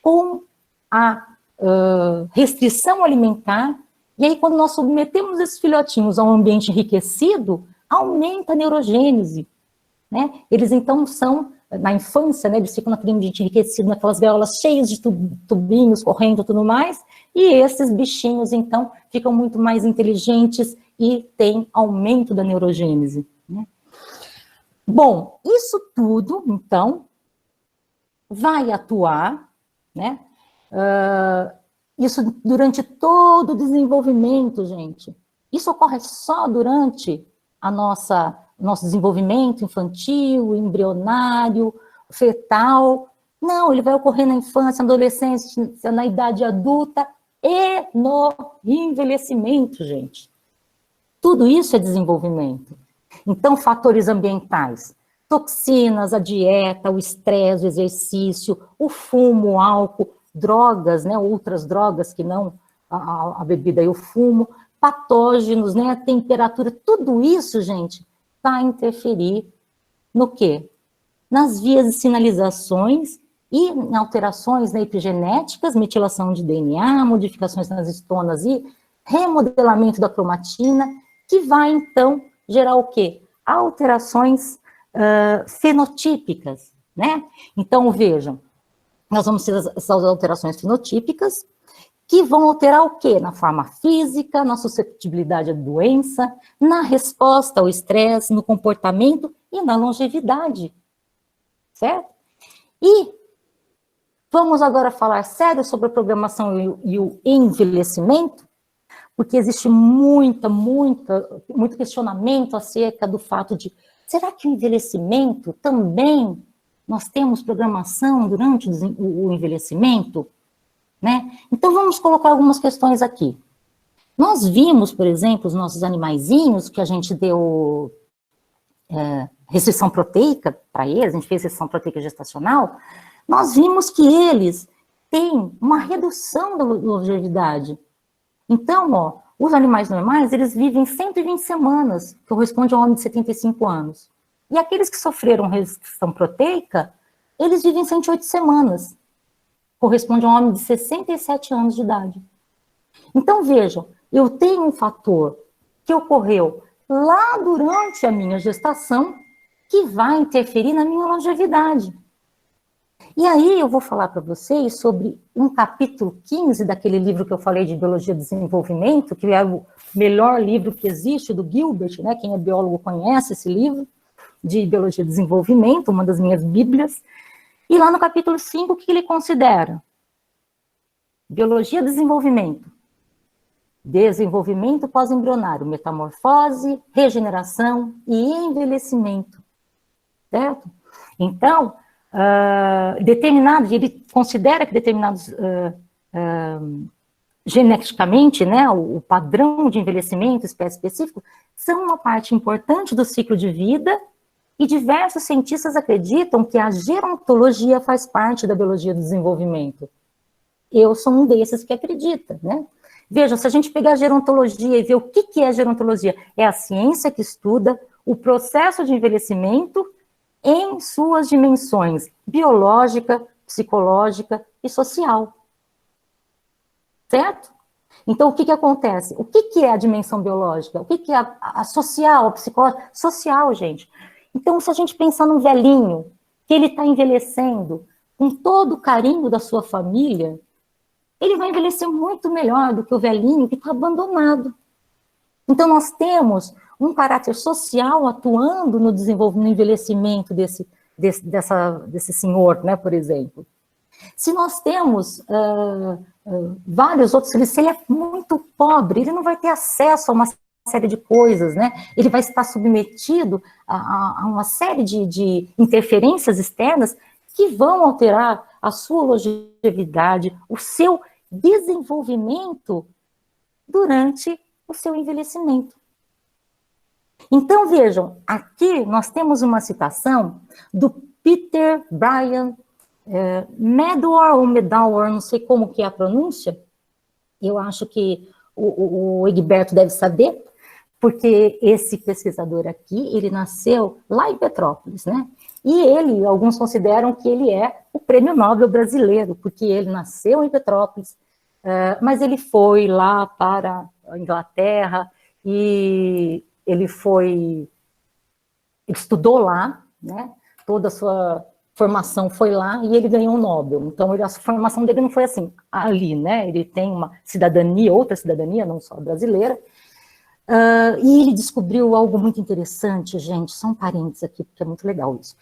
Com a restrição alimentar. E aí, quando nós submetemos esses filhotinhos a um ambiente enriquecido, aumenta a neurogênese. Né? Eles, então, são, na infância, né, eles ficam naquele ambiente enriquecido, naquelas gaiolas cheias de tubinhos correndo e tudo mais, e esses bichinhos, então, ficam muito mais inteligentes e tem aumento da neurogênese. Né? Bom, isso tudo, então, vai atuar, né? Isso durante todo o desenvolvimento, gente. Isso ocorre só durante nosso desenvolvimento infantil, embrionário, fetal. Não, ele vai ocorrer na infância, na adolescência, na idade adulta e no envelhecimento, gente. Tudo isso é desenvolvimento. Então, fatores ambientais, toxinas, a dieta, o estresse, o exercício, o fumo, o álcool, drogas, né, outras drogas que não a bebida e o fumo, patógenos, né, a temperatura, tudo isso, gente, vai interferir no quê? Nas vias de sinalizações e em alterações, né, epigenéticas, metilação de DNA, modificações nas histonas e remodelamento da cromatina, que vai, então, gerar o quê? Alterações fenotípicas, né? Então, vejam, nós vamos ter essas alterações fenotípicas, que vão alterar o quê? Na forma física, na suscetibilidade à doença, na resposta ao estresse, no comportamento e na longevidade, certo? E vamos agora falar sério sobre a programação e o envelhecimento, porque existe muito questionamento acerca do fato de, será que o envelhecimento também, nós temos programação durante o envelhecimento? Né? Então, vamos colocar algumas questões aqui. Nós vimos, por exemplo, os nossos animaizinhos, que a gente deu restrição proteica para eles, a gente fez restrição proteica gestacional, nós vimos que eles têm uma redução da longevidade. Então, ó, os animais normais, eles vivem 120 semanas, que corresponde a um homem de 75 anos. E aqueles que sofreram restrição proteica, eles vivem 108 semanas. Corresponde a um homem de 67 anos de idade. Então, vejam, eu tenho um fator que ocorreu lá durante a minha gestação que vai interferir na minha longevidade. E aí eu vou falar para vocês sobre um capítulo 15 daquele livro que eu falei de Biologia do Desenvolvimento, que é o melhor livro que existe, do Gilbert, né? Quem é biólogo conhece esse livro, de Biologia do Desenvolvimento, uma das minhas bíblias. E lá no capítulo 5, o que ele considera? Biologia do desenvolvimento. Desenvolvimento pós-embrionário, metamorfose, regeneração e envelhecimento. Certo? Então, ele considera que determinados, geneticamente, né, o padrão de envelhecimento, espécie específico, são uma parte importante do ciclo de vida. E diversos cientistas acreditam que a gerontologia faz parte da biologia do desenvolvimento. Eu sou um desses que acredita, né? Veja, se a gente pegar a gerontologia e ver o que é a gerontologia, é a ciência que estuda o processo de envelhecimento em suas dimensões biológica, psicológica e social. Certo? Então, o que acontece? O que é a dimensão biológica? O que é a social, a psicológica? Social, gente. Então, se a gente pensar num velhinho, que ele está envelhecendo com todo o carinho da sua família, ele vai envelhecer muito melhor do que o velhinho que está abandonado. Então, nós temos um caráter social atuando no desenvolvimento, no envelhecimento desse senhor, né, por exemplo. Se nós temos vários outros, se ele é muito pobre, ele não vai ter acesso a uma série de coisas, né? Ele vai estar submetido a uma série de interferências externas que que vão alterar a sua longevidade, o seu desenvolvimento durante o seu envelhecimento. Então, vejam, aqui nós temos uma citação do Peter Brian Medawar, ou Medawar, não sei como que é a pronúncia, eu acho que o Egberto deve saber, porque esse pesquisador aqui, ele nasceu lá em Petrópolis, né? E ele, alguns consideram que ele é o prêmio Nobel brasileiro, porque ele nasceu em Petrópolis, mas ele foi lá para a Inglaterra e ele estudou lá, né? Toda a sua formação foi lá e ele ganhou um Nobel. Então, a formação dele não foi assim, ali, né? Ele tem uma cidadania, outra cidadania, não só brasileira. E ele descobriu algo muito interessante, gente, só um parênteses aqui, porque é muito legal isso.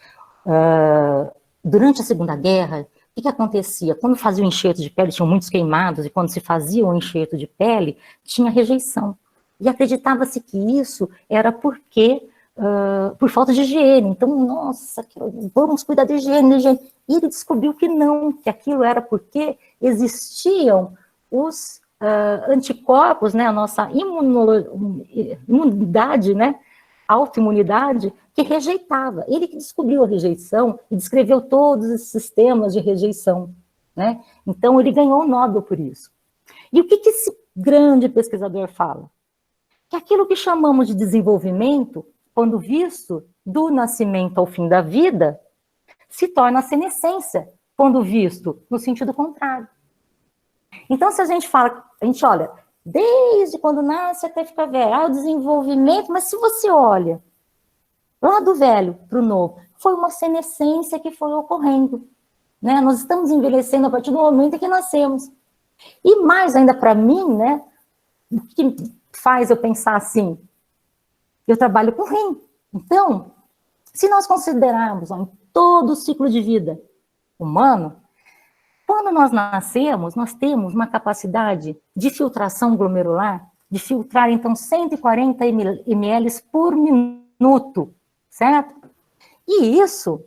Durante a Segunda Guerra, o que acontecia? Quando fazia o enxerto de pele, tinham muitos queimados, e quando se fazia o enxerto de pele, tinha rejeição. E acreditava-se que isso era porque, por falta de higiene. Então, nossa, vamos cuidar da higiene, E ele descobriu que não, que aquilo era porque existiam os anticorpos, né, a nossa imunidade, né, autoimunidade, que rejeitava. Ele que descobriu a rejeição e descreveu todos esses sistemas de rejeição, né? Então, ele ganhou o Nobel por isso. E o que esse grande pesquisador fala? Que aquilo que chamamos de desenvolvimento, quando visto do nascimento ao fim da vida, se torna senescência, quando visto no sentido contrário. Então, se a gente olha, desde quando nasce até ficar velho, o desenvolvimento, mas se você olha lá do velho para o novo, foi uma senescência que foi ocorrendo, né? Nós estamos envelhecendo a partir do momento em que nascemos. E mais ainda para mim, né, o que faz eu pensar assim, eu trabalho com rim. Então, se nós considerarmos em todo o ciclo de vida humano, quando nós nascemos, nós temos uma capacidade de filtração glomerular, de filtrar, então, 140 ml por minuto, certo? E isso,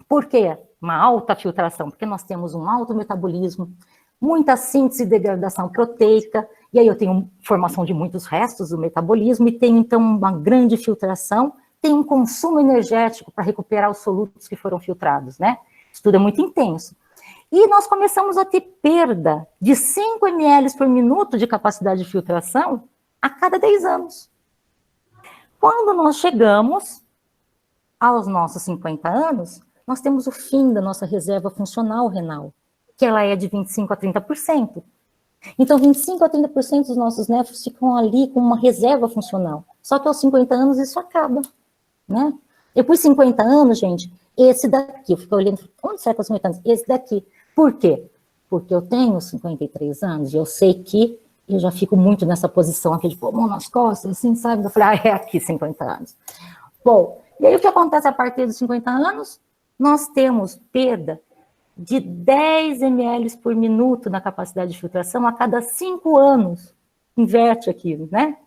por quê? Uma alta filtração, porque nós temos um alto metabolismo, muita síntese e degradação proteica, e aí eu tenho formação de muitos restos do metabolismo, e tenho, então, uma grande filtração, tem um consumo energético para recuperar os solutos que foram filtrados, né? Isso tudo é muito intenso. E nós começamos a ter perda de 5 ml por minuto de capacidade de filtração a cada 10 anos. Quando nós chegamos aos nossos 50 anos, nós temos o fim da nossa reserva funcional renal, que ela é de 25% a 30%. Então, 25% a 30% dos nossos néfrons ficam ali com uma reserva funcional. Só que aos 50 anos isso acaba, né? Depois de 50 anos, gente, esse daqui, eu fico olhando, onde será que é os 50 anos? Esse daqui. Por quê? Porque eu tenho 53 anos e eu sei que eu já fico muito nessa posição aqui de pôr a mão nas costas, assim, sabe? Eu falei, é aqui 50 anos. Bom, e aí o que acontece a partir dos 50 anos? Nós temos perda de 10 ml por minuto na capacidade de filtração a cada 5 anos. Inverte aquilo, né?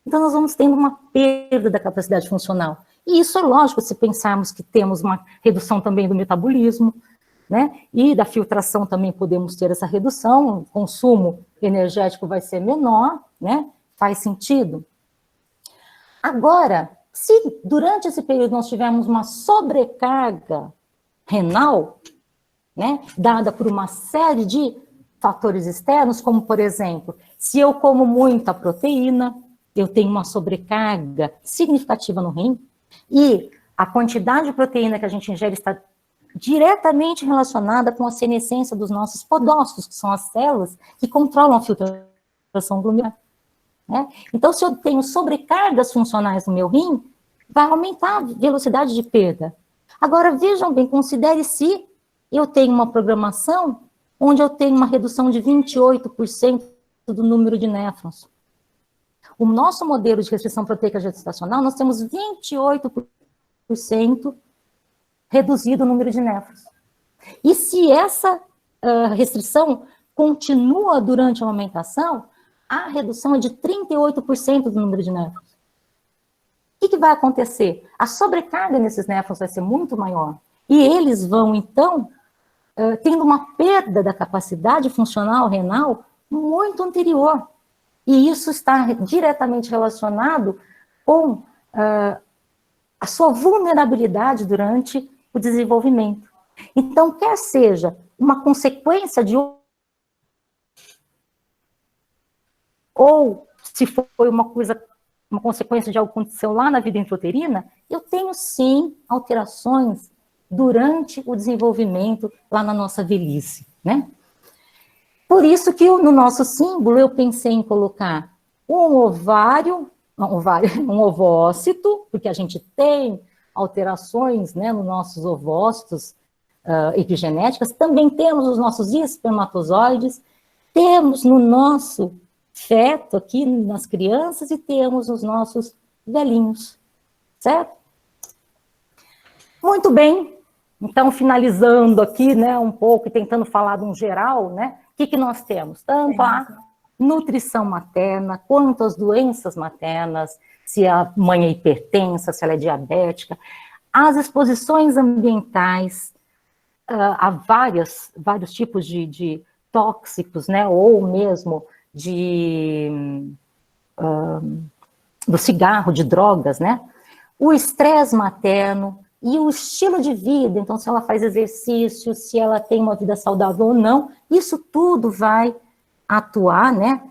Então, nós vamos tendo uma perda da capacidade funcional. E isso é lógico se pensarmos que temos uma redução também do metabolismo, né? E da filtração também podemos ter essa redução, o consumo energético vai ser menor, né? Faz sentido. Agora, se durante esse período nós tivermos uma sobrecarga renal, né, dada por uma série de fatores externos, como, por exemplo, se eu como muita proteína, eu tenho uma sobrecarga significativa no rim, e a quantidade de proteína que a gente ingere está diretamente relacionada com a senescência dos nossos podócitos, que são as células que controlam a filtração glomerular, né? Então, se eu tenho sobrecargas funcionais no meu rim, vai aumentar a velocidade de perda. Agora, vejam bem, considere se eu tenho uma programação onde eu tenho uma redução de 28% do número de néfrons. O nosso modelo de restrição proteica gestacional, nós temos 28% reduzido o número de néfrons. E se essa restrição continua durante a amamentação, a redução é de 38% do número de néfrons. O que vai acontecer? A sobrecarga nesses néfrons vai ser muito maior. E eles vão, então, tendo uma perda da capacidade funcional renal muito anterior. E isso está diretamente relacionado com a sua vulnerabilidade durante o desenvolvimento. Então, quer seja uma consequência de ou se foi uma consequência de algo que aconteceu lá na vida intrauterina, eu tenho sim alterações durante o desenvolvimento lá na nossa velhice, né? Por isso que no nosso símbolo eu pensei em colocar um ovócito, porque a gente tem alterações, né, nos nossos ovócitos epigenéticas, também temos os nossos espermatozoides, temos no nosso feto aqui nas crianças e temos os nossos velhinhos, certo? Muito bem, então finalizando aqui, né, um pouco e tentando falar de um geral, né, o que nós temos? Tanto a nutrição materna, quanto as doenças maternas, se a mãe é hipertensa, se ela é diabética, as exposições ambientais, há vários tipos de tóxicos, né, ou mesmo do cigarro, de drogas, né, o estresse materno e o estilo de vida, então se ela faz exercício, se ela tem uma vida saudável ou não, isso tudo vai atuar, né,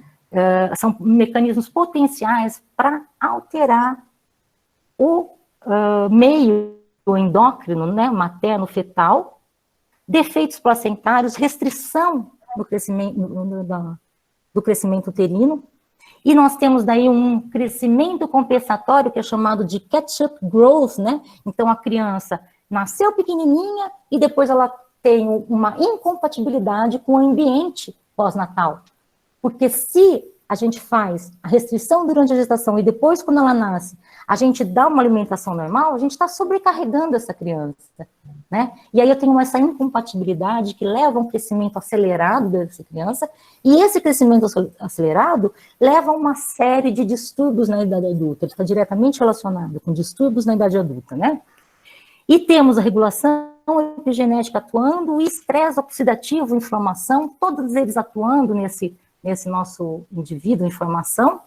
são mecanismos potenciais para alterar o meio endócrino, né, materno-fetal, defeitos placentários, restrição do crescimento uterino, e nós temos daí um crescimento compensatório, que é chamado de catch-up growth, né? Então, a criança nasceu pequenininha e depois ela tem uma incompatibilidade com o ambiente pós-natal. Porque se a gente faz a restrição durante a gestação e depois, quando ela nasce, a gente dá uma alimentação normal, a gente está sobrecarregando essa criança, né? E aí eu tenho essa incompatibilidade que leva a um crescimento acelerado dessa criança, e esse crescimento acelerado leva a uma série de distúrbios na idade adulta, ele está diretamente relacionado com distúrbios na idade adulta, né? E temos a regulação epigenética atuando, o estresse oxidativo, inflamação, todos eles atuando nesse nosso indivíduo em formação,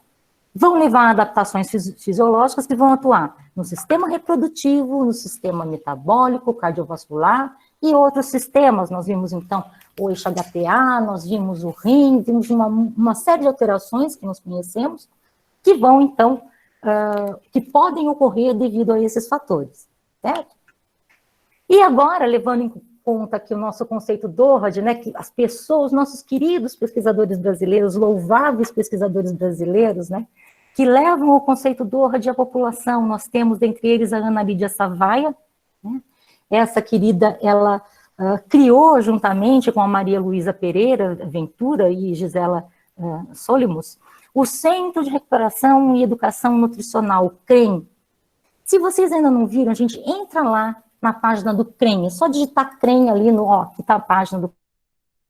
vão levar a adaptações fisiológicas que vão atuar no sistema reprodutivo, no sistema metabólico, cardiovascular e outros sistemas. Nós vimos, então, o eixo HPA, nós vimos o rim, vimos uma série de alterações que nós conhecemos, que vão, então, que podem ocorrer devido a esses fatores, certo? E agora, levando em conta aqui o nosso conceito Doherty, né, que as pessoas, nossos queridos pesquisadores brasileiros, louváveis pesquisadores brasileiros, né, que levam o conceito Doherty à população. Nós temos, dentre eles, a Ana Lídia Savaia, né, essa querida, ela criou, juntamente com a Maria Luísa Pereira Ventura e Gisela Solimos, o Centro de Recuperação e Educação Nutricional, CREM. Se vocês ainda não viram, a gente entra lá na página do CREM, é só digitar CREM ali que está a página do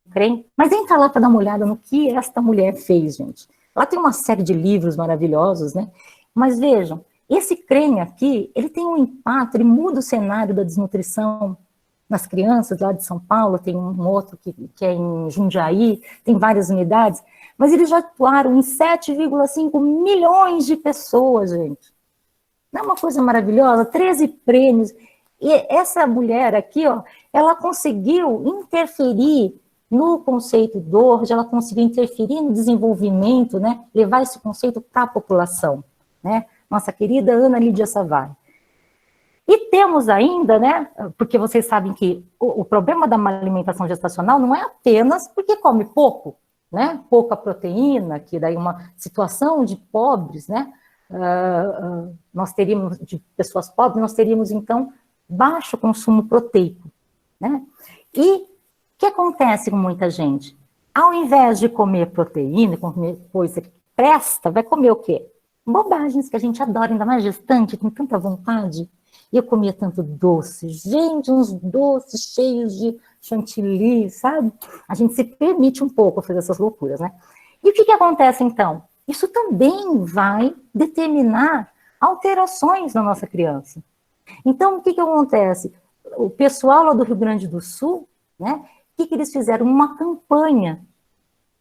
CREM, mas entra lá para dar uma olhada no que esta mulher fez, gente. Ela tem uma série de livros maravilhosos, né? Mas vejam, esse CREM aqui, ele tem um impacto, ele muda o cenário da desnutrição nas crianças, lá de São Paulo, tem um outro que é em Jundiaí, tem várias unidades, mas eles já atuaram em 7,5 milhões de pessoas, gente. Não é uma coisa maravilhosa? 13 prêmios. E essa mulher aqui, ó, ela conseguiu interferir no conceito Doherty, ela conseguiu interferir no desenvolvimento, né, levar esse conceito para a população, né, nossa querida Ana Lídia Savaia. E temos ainda, né, porque vocês sabem que o problema da alimentação gestacional não é apenas porque come pouco, né, pouca proteína, que daí uma situação de pobres, né, nós teríamos, de pessoas pobres, nós teríamos, então, baixo consumo proteico, né? E o que acontece com muita gente? Ao invés de comer proteína, comer coisa que presta, vai comer o quê? Bobagens que a gente adora, ainda mais gestante, tem tanta vontade. E eu comia tanto doce, gente, uns doces cheios de chantilly, sabe? A gente se permite um pouco fazer essas loucuras, né? E o que acontece, então? Isso também vai determinar alterações na nossa criança. Então, o que acontece? O pessoal lá do Rio Grande do Sul, né, que eles fizeram? Uma campanha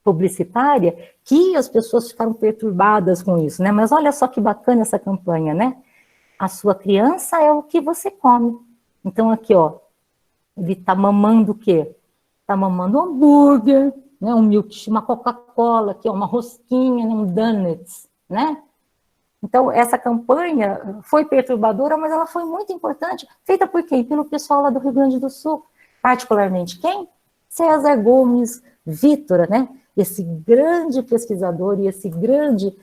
publicitária que as pessoas ficaram perturbadas com isso, né? Mas olha só que bacana essa campanha, né? A sua criança é o que você come. Então aqui, ó, ele tá mamando o quê? Tá mamando um hambúrguer, né? Um milkshake, uma Coca-Cola, aqui, ó, uma rosquinha, um donuts, né? Então, essa campanha foi perturbadora, mas ela foi muito importante. Feita por quem? Pelo pessoal lá do Rio Grande do Sul. Particularmente quem? César Gomes Vítora, né? Esse grande pesquisador e esse grande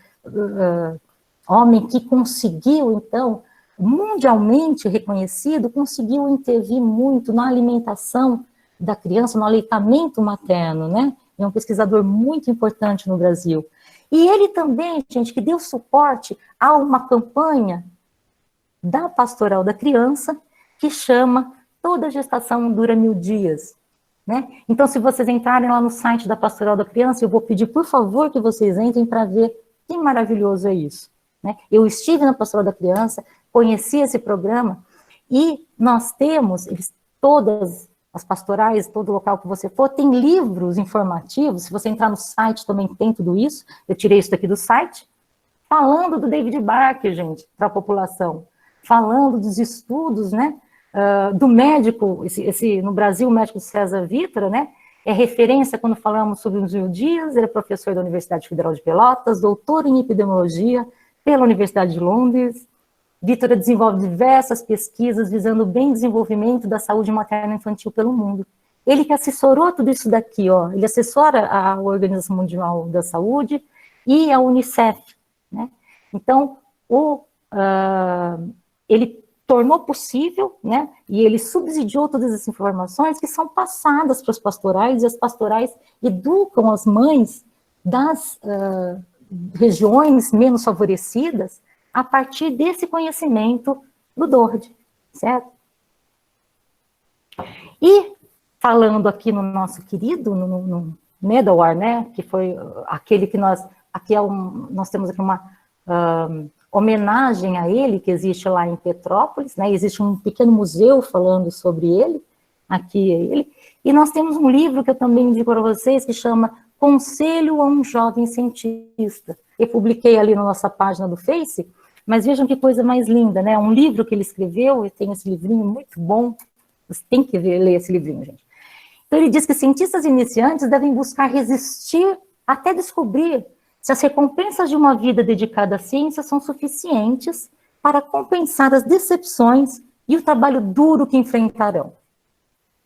homem que conseguiu, então, mundialmente reconhecido, conseguiu intervir muito na alimentação da criança, no aleitamento materno, né? É um pesquisador muito importante no Brasil. E ele também, gente, que deu suporte a uma campanha da Pastoral da Criança, que chama Toda Gestação Dura 1000 Dias. Né? Então, se vocês entrarem lá no site da Pastoral da Criança, eu vou pedir, por favor, que vocês entrem para ver que maravilhoso é isso. Né? Eu estive na Pastoral da Criança, conheci esse programa, e nós temos, todas as pastorais, todo local que você for, tem livros informativos, se você entrar no site também tem tudo isso, eu tirei isso daqui do site, falando do David Barker, gente, para a população, falando dos estudos, né, do médico, no Brasil, o médico César Vítora, né, é referência quando falamos sobre os 1000 dias, ele é professor da Universidade Federal de Pelotas, doutor em epidemiologia pela Universidade de Londres. Vítora desenvolve diversas pesquisas visando o bem desenvolvimento da saúde materna infantil pelo mundo. Ele que assessorou tudo isso daqui, ó, ele assessora a Organização Mundial da Saúde e a Unicef, né? Então, ele tornou possível, né, e ele subsidiou todas essas informações que são passadas para os pastorais, e as pastorais educam as mães das regiões menos favorecidas a partir desse conhecimento do DORD, certo? E falando aqui no nosso querido, no Medawar, né, que foi aquele que nós temos aqui uma homenagem a ele, que existe lá em Petrópolis, né, existe um pequeno museu falando sobre ele, aqui é ele, e nós temos um livro que eu também indico para vocês, que chama Conselho a um Jovem Cientista. Eu publiquei ali na nossa página do Face, mas vejam que coisa mais linda, né, um livro que ele escreveu, e tem esse livrinho muito bom, você tem que ler esse livrinho, gente. Então ele diz que cientistas iniciantes devem buscar resistir até descobrir se as recompensas de uma vida dedicada à ciência são suficientes para compensar as decepções e o trabalho duro que enfrentarão.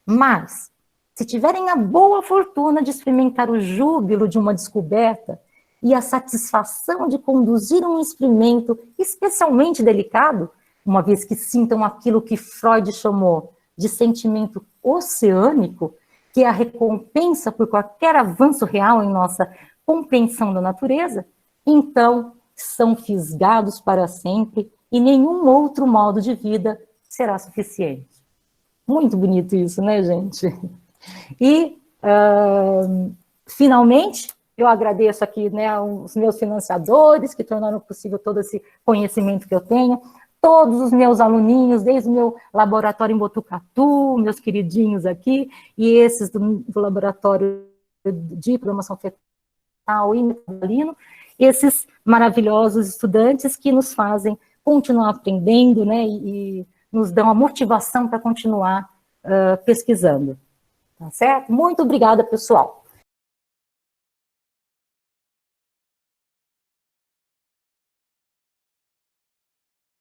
Mas, se tiverem a boa fortuna de experimentar o júbilo de uma descoberta e a satisfação de conduzir um experimento especialmente delicado, uma vez que sintam aquilo que Freud chamou de sentimento oceânico, que é a recompensa por qualquer avanço real em nossa compreensão da natureza, então são fisgados para sempre e nenhum outro modo de vida será suficiente. Muito bonito isso, né, gente? E, finalmente, eu agradeço aqui, né, os meus financiadores que tornaram possível todo esse conhecimento que eu tenho, todos os meus aluninhos, desde o meu laboratório em Botucatu, meus queridinhos aqui, e esses do laboratório de programação fetal e metabolino, esses maravilhosos estudantes que nos fazem continuar aprendendo, né, e nos dão a motivação para continuar pesquisando. Tá certo? Muito obrigada, pessoal.